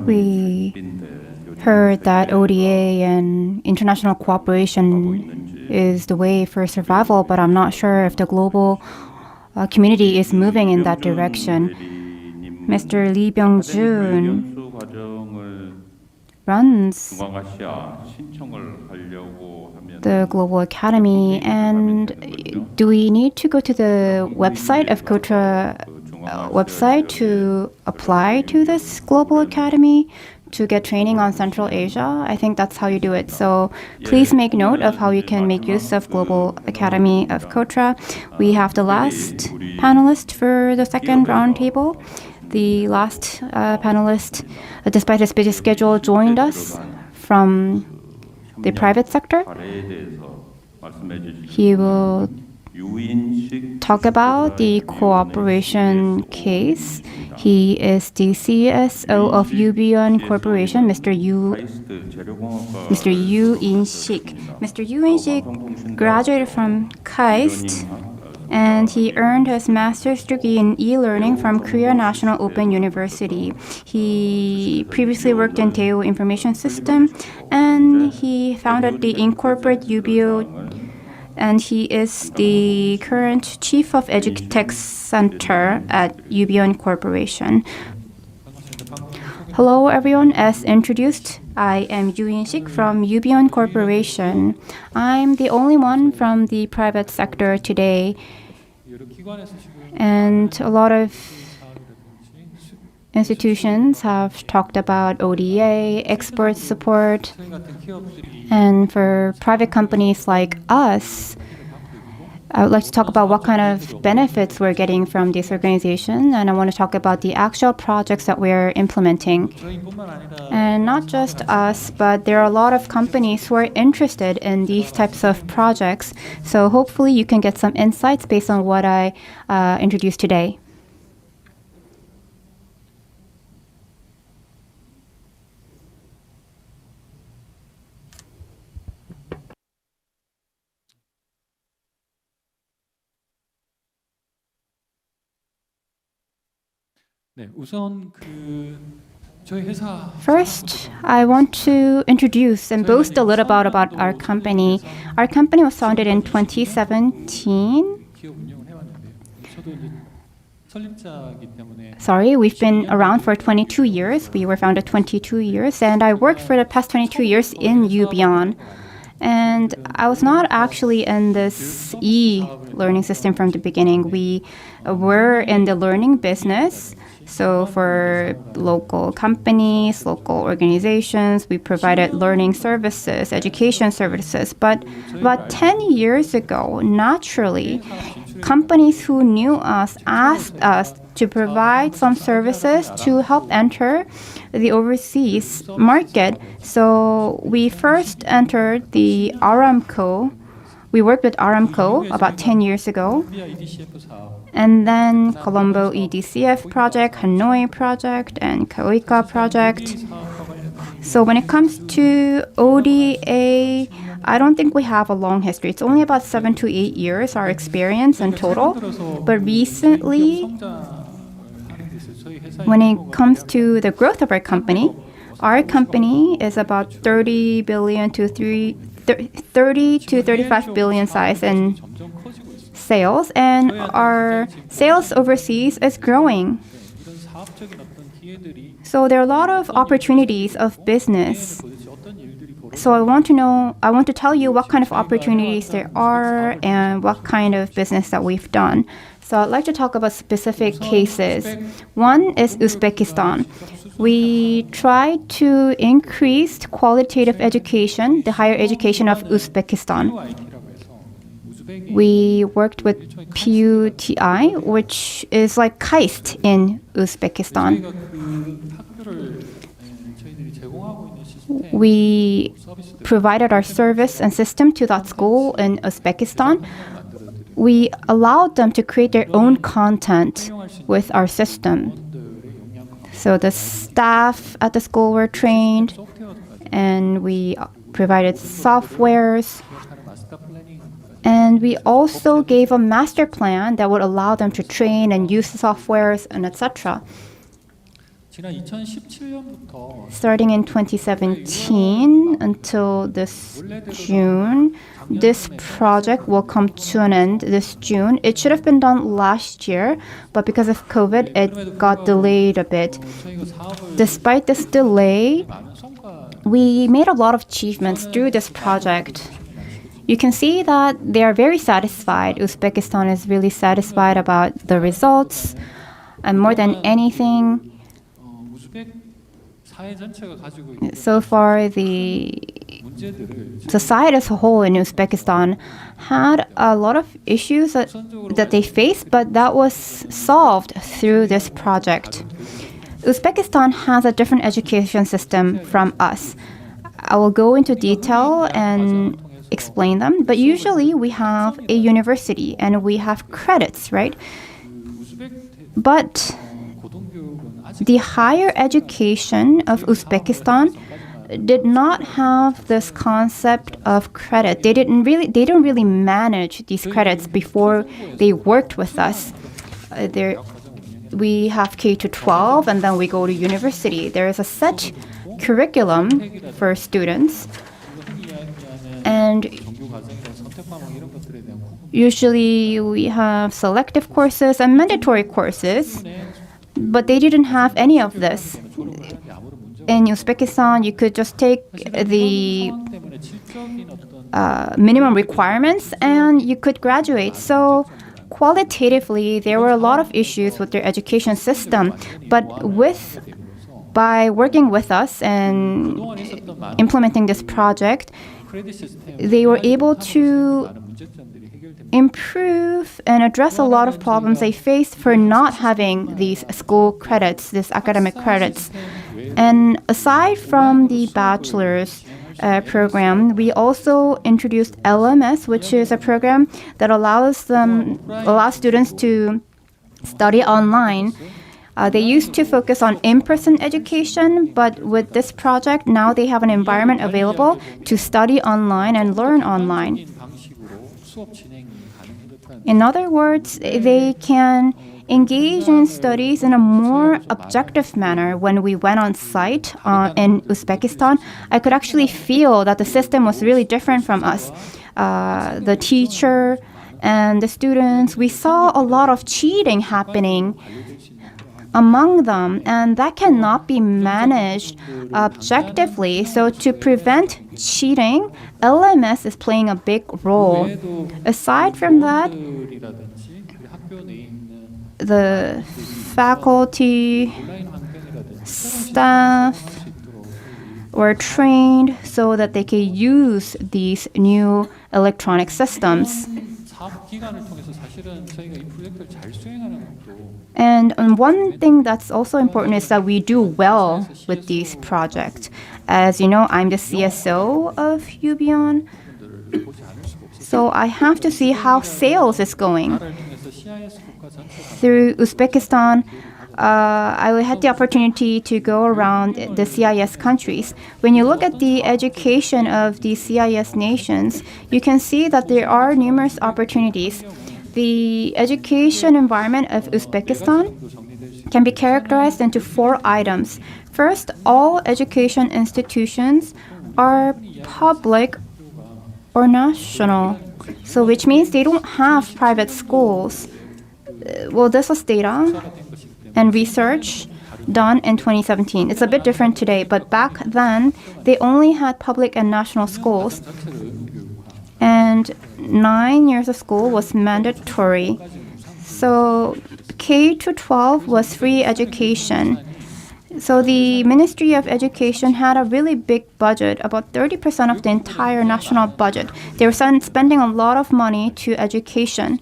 We heard that ODA and international cooperation is the way for survival, but I'm not sure if the global community is moving in that direction. Mr. Lee Byung-jun runs the Global Academy, and do we need to go to the website of KOTRA website to apply to this Global Academy to get training on Central Asia? I think that's how you do it. So please make note of how you can make use of Global Academy of KOTRA. We have the last panelist for the second roundtable. The last panelist, despite his busy schedule, joined us from the private sector. He will talk about the cooperation case. He is the CSO of Yubion Corporation, Mr. Yu In-sik. Mr. Yu In-sik graduated from KAIST, and he earned his master's degree in e-learning from Korea National Open University. He previously worked in Daewoo Information System, and he founded the Incorporate UBO, and he is the current Chief of EduTech Center at Yubion Corporation. Hello everyone, as introduced, I am Yu In-sik from Yubion Corporation. I'm the only one from the private sector today, and a lot of institutions have talked about ODA, export support, and for private companies like us, I would like to talk about what kind of benefits we're getting from this organization, and I want to talk about the actual projects that we're implementing. And not just us, but there are a lot of companies who are interested in these types of projects, so hopefully you can get some insights based on what I introduced today. First, I want to introduce and boast a little about our company. Our company was founded in 2017. Sorry, we've been around for 22 years. We were founded 22 years, and I worked for the past 22 years in Yubion. And I was not actually in this e-learning system from the beginning. We were in the learning business. So for local companies, local organizations, we provided learning services, education services. But about 10 years ago, naturally, companies who knew us asked us to provide some services to help enter the overseas market. So we first entered the Aramco. We worked with Aramco about 10 years ago. And then Colombo EDCF project, Hanoi project, and Kaoika project. So when it comes to ODA, I don't think we have a long history. It's only about 7 to 8 years, our experience in total. But recently, when it comes to the growth of our company is about 30 to 35 billion size in sales, and our sales overseas is growing. So there are a lot of opportunities of business. So I want to tell you what kind of opportunities there are and what kind of business that we've done. So I'd like to talk about specific cases. One is Uzbekistan. We try to increase qualitative education, the higher education of Uzbekistan. We worked with PUTI, which is like KAIST in Uzbekistan. We provided our service and system to that school in Uzbekistan. We allowed them to create their own content with our system. So the staff at the school were trained, and we provided softwares. And we also gave a master plan that would allow them to train and use the softwares and etc. Starting in 2017 until this June, this project will come to an end this June. It should have been done last year, but because of COVID, it got delayed a bit. Despite this delay, we made a lot of achievements through this project. You can see that they are very satisfied. Uzbekistan is really satisfied about the results. And more than anything, so far the society as a whole in Uzbekistan had a lot of issues that they faced, but that was solved through this project. Uzbekistan has a different education system from us. I will go into detail and explain them, but usually we have a university and we have credits, right? But the higher education of Uzbekistan did not have this concept of credit. They don't really manage these credits before they worked with us. We have K to 12 and then we go to university. There is a set curriculum for students, and usually we have selective courses and mandatory courses, but they didn't have any of this. In Uzbekistan, you could just take the minimum requirements and you could graduate. So qualitatively, there were a lot of issues with their education system, but by working with us and implementing this project, they were able to improve and address a lot of problems they faced for not having these school credits, these academic credits. And aside from the bachelor's program, we also introduced LMS, which is a program that allows students to study online. They used to focus on in-person education, but with this project, now they have an environment available to study online and learn online. In other words, they can engage in studies in a more objective manner. When we went on site in Uzbekistan, I could actually feel that the system was really different from us. The teacher and the students, we saw a lot of cheating happening among them, and that cannot be managed objectively. So to prevent cheating, LMS is playing a big role. Aside from that, the faculty, staff were trained so that they can use these new electronic systems. And one thing that's also important is that we do well with these projects. As you know, I'm the CSO of UBION, so I have to see how sales is going. Through Uzbekistan, I had the opportunity to go around the CIS countries. When you look at the education of the CIS nations, you can see that there are numerous opportunities. The education environment of Uzbekistan can be characterized into 4 items. First, all education institutions are public or national, so which means they don't have private schools. Well, this was data and research done in 2017. It's a bit different today, but back then, they only had public and national schools. And 9 years of school was mandatory. So K to 12 was free education. So the Ministry of Education had a really big budget, about 30% of the entire national budget. They were spending a lot of money to education.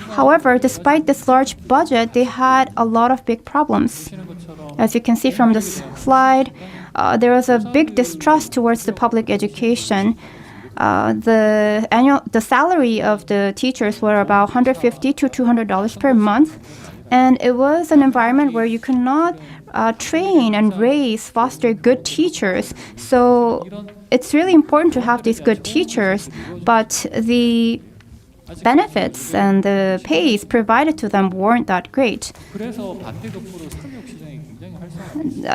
However, despite this large budget, they had a lot of big problems. As you can see from this slide, there was a big distrust towards the public education. The salary of the teachers were about $150 to $200 per month, And it was an environment where you could not train and foster good teachers. So it's really important to have these good teachers, but the benefits and the pays provided to them weren't that great.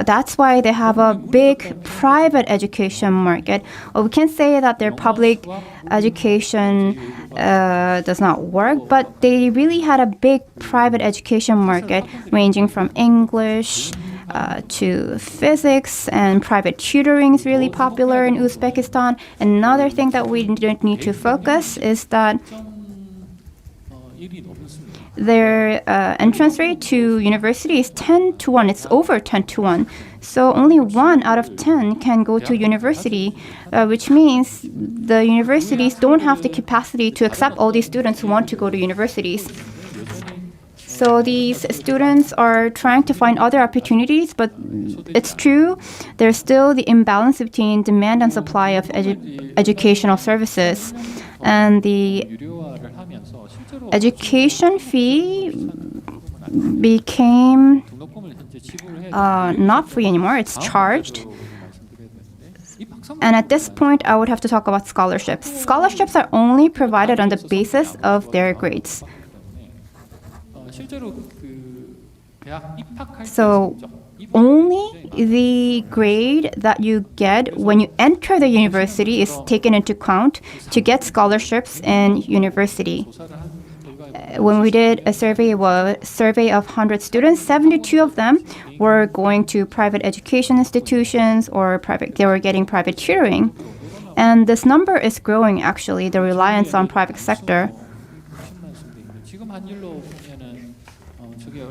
That's why they have a big private education market. Well, we can say that their public education does not work, but they really had a big private education market ranging from English to physics, and private tutoring is really popular in Uzbekistan. Another thing that we need to focus is that their entrance rate to university is 10 to 1. It's over 10 to 1. So only 1 out of 10 can go to university, which means the universities don't have the capacity to accept all these students who want to go to universities. So these students are trying to find other opportunities, but it's true, there's still the imbalance between demand and supply of educational services. And the education fee became not free anymore, it's charged. And at this point, I would have to talk about scholarships. Scholarships are only provided on the basis of their grades. So only the grade that you get when you enter the university is taken into account to get scholarships in university. When we did a survey of 100 students, 72 of them were going to private education institutions or they were getting private tutoring. And this number is growing, actually, the reliance on private sector.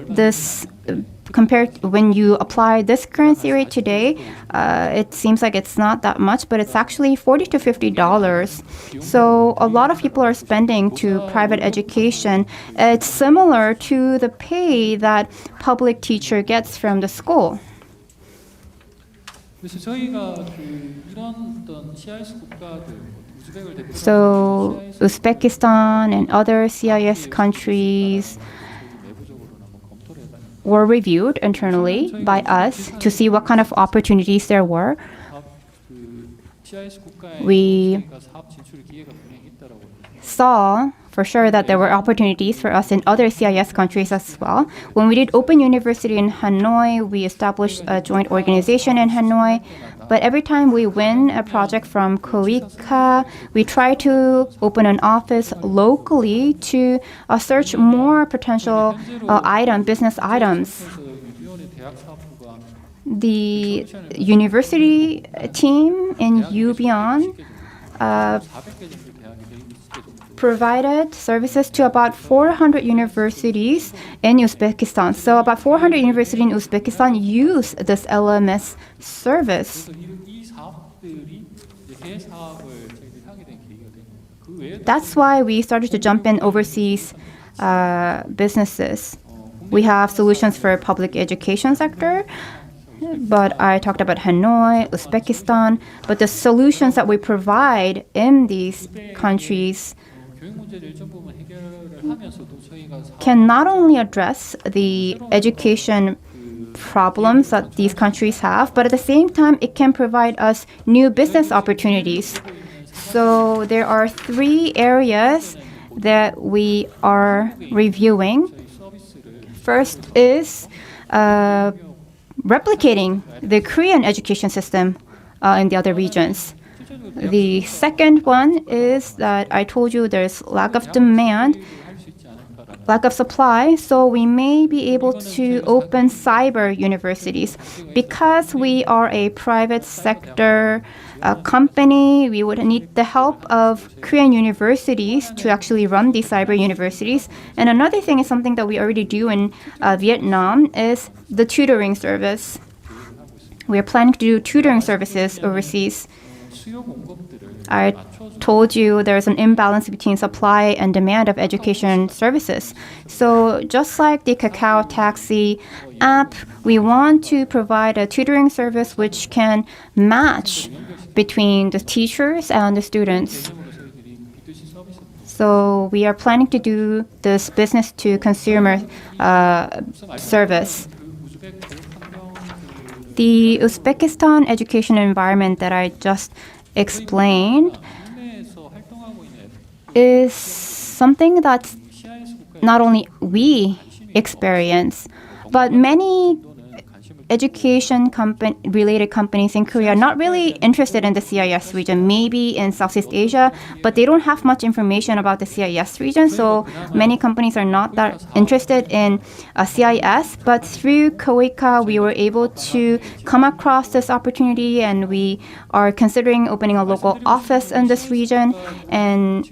This compared when you apply this currency rate today, it seems like it's not that much, but it's actually $40 to $50. So a lot of people are spending to private education. It's similar to the pay that public teacher gets from the school. So Uzbekistan and other CIS countries were reviewed internally by us to see what kind of opportunities there were. We saw for sure that there were opportunities for us in other CIS countries as well. When we did Open University in Hanoi, we established a joint organization in Hanoi. But every time we win a project from COICA, we try to open an office locally to search more potential business items. The university team in Yubion provided services to about 400 universities in Uzbekistan. So about 400 universities in Uzbekistan use this LMS service. That's why we started to jump in overseas businesses. We have solutions for public education sector, but I talked about Hanoi, Uzbekistan, but the solutions that we provide in these countries can not only address the education problems that these countries have, but at the same time, it can provide us new business opportunities. So there are 3 areas that we are reviewing. First is replicating the Korean education system in the other regions. The second one is that I told you there's lack of demand, lack of supply, so we may be able to open cyber universities. Because we are a private sector company, we would need the help of Korean universities to actually run these cyber universities. And another thing is something that we already do in Vietnam is the tutoring service. We are planning to do tutoring services overseas. I told you there's an imbalance between supply and demand of education services. So just like the Kakao Taxi app, we want to provide a tutoring service which can match between the teachers and the students. So we are planning to do this business to consumer service. The Uzbekistan education environment that I just explained is something that not only we experience, but many education related companies in Korea are not really interested in the CIS region, maybe in Southeast Asia, but they don't have much information about the CIS region, so many companies are not that interested in CIS. But through KOICA, we were able to come across this opportunity, and we are considering opening a local office in this region. And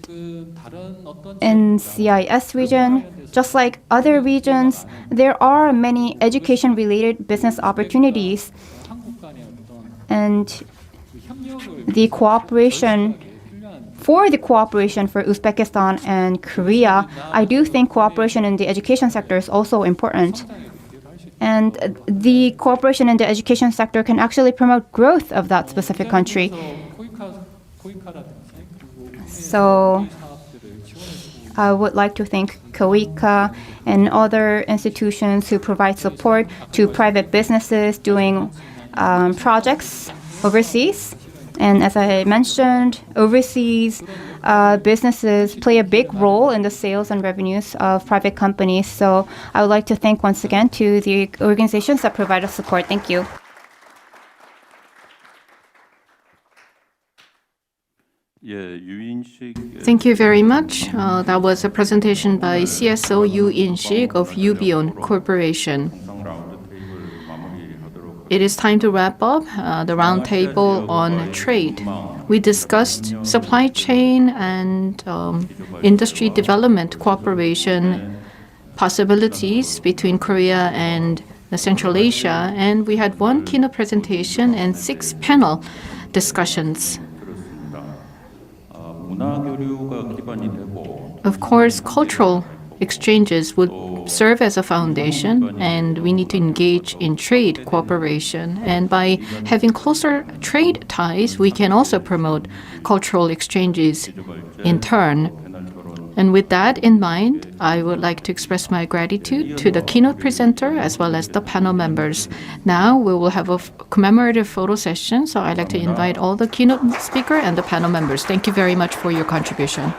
in CIS region, just like other regions, there are many education-related business opportunities. And the cooperation for Uzbekistan and Korea, I do think cooperation in the education sector is also important. And the cooperation in the education sector can actually promote growth of that specific country. So I would like to thank KOICA and other institutions who provide support to private businesses doing projects overseas. And as I mentioned, overseas businesses play a big role in the sales and revenues of private companies. So I would like to thank once again to the organizations that provide us support. Thank you. Thank you very much. That was a presentation by CSO Yu In-sik of Yubion Corporation. It is time to wrap up the roundtable on trade. We discussed supply chain and industry development cooperation possibilities between Korea and Central Asia, and we had one keynote presentation and 6 panel discussions. Of course, cultural exchanges would serve as a foundation, and we need to engage in trade cooperation. And by having closer trade ties, we can also promote cultural exchanges in turn. And with that in mind, I would like to express my gratitude to the keynote presenter as well as the panel members. Now we will have a commemorative photo session, so I'd like to invite all the keynote speaker and the panel members. Thank you very much for your contribution.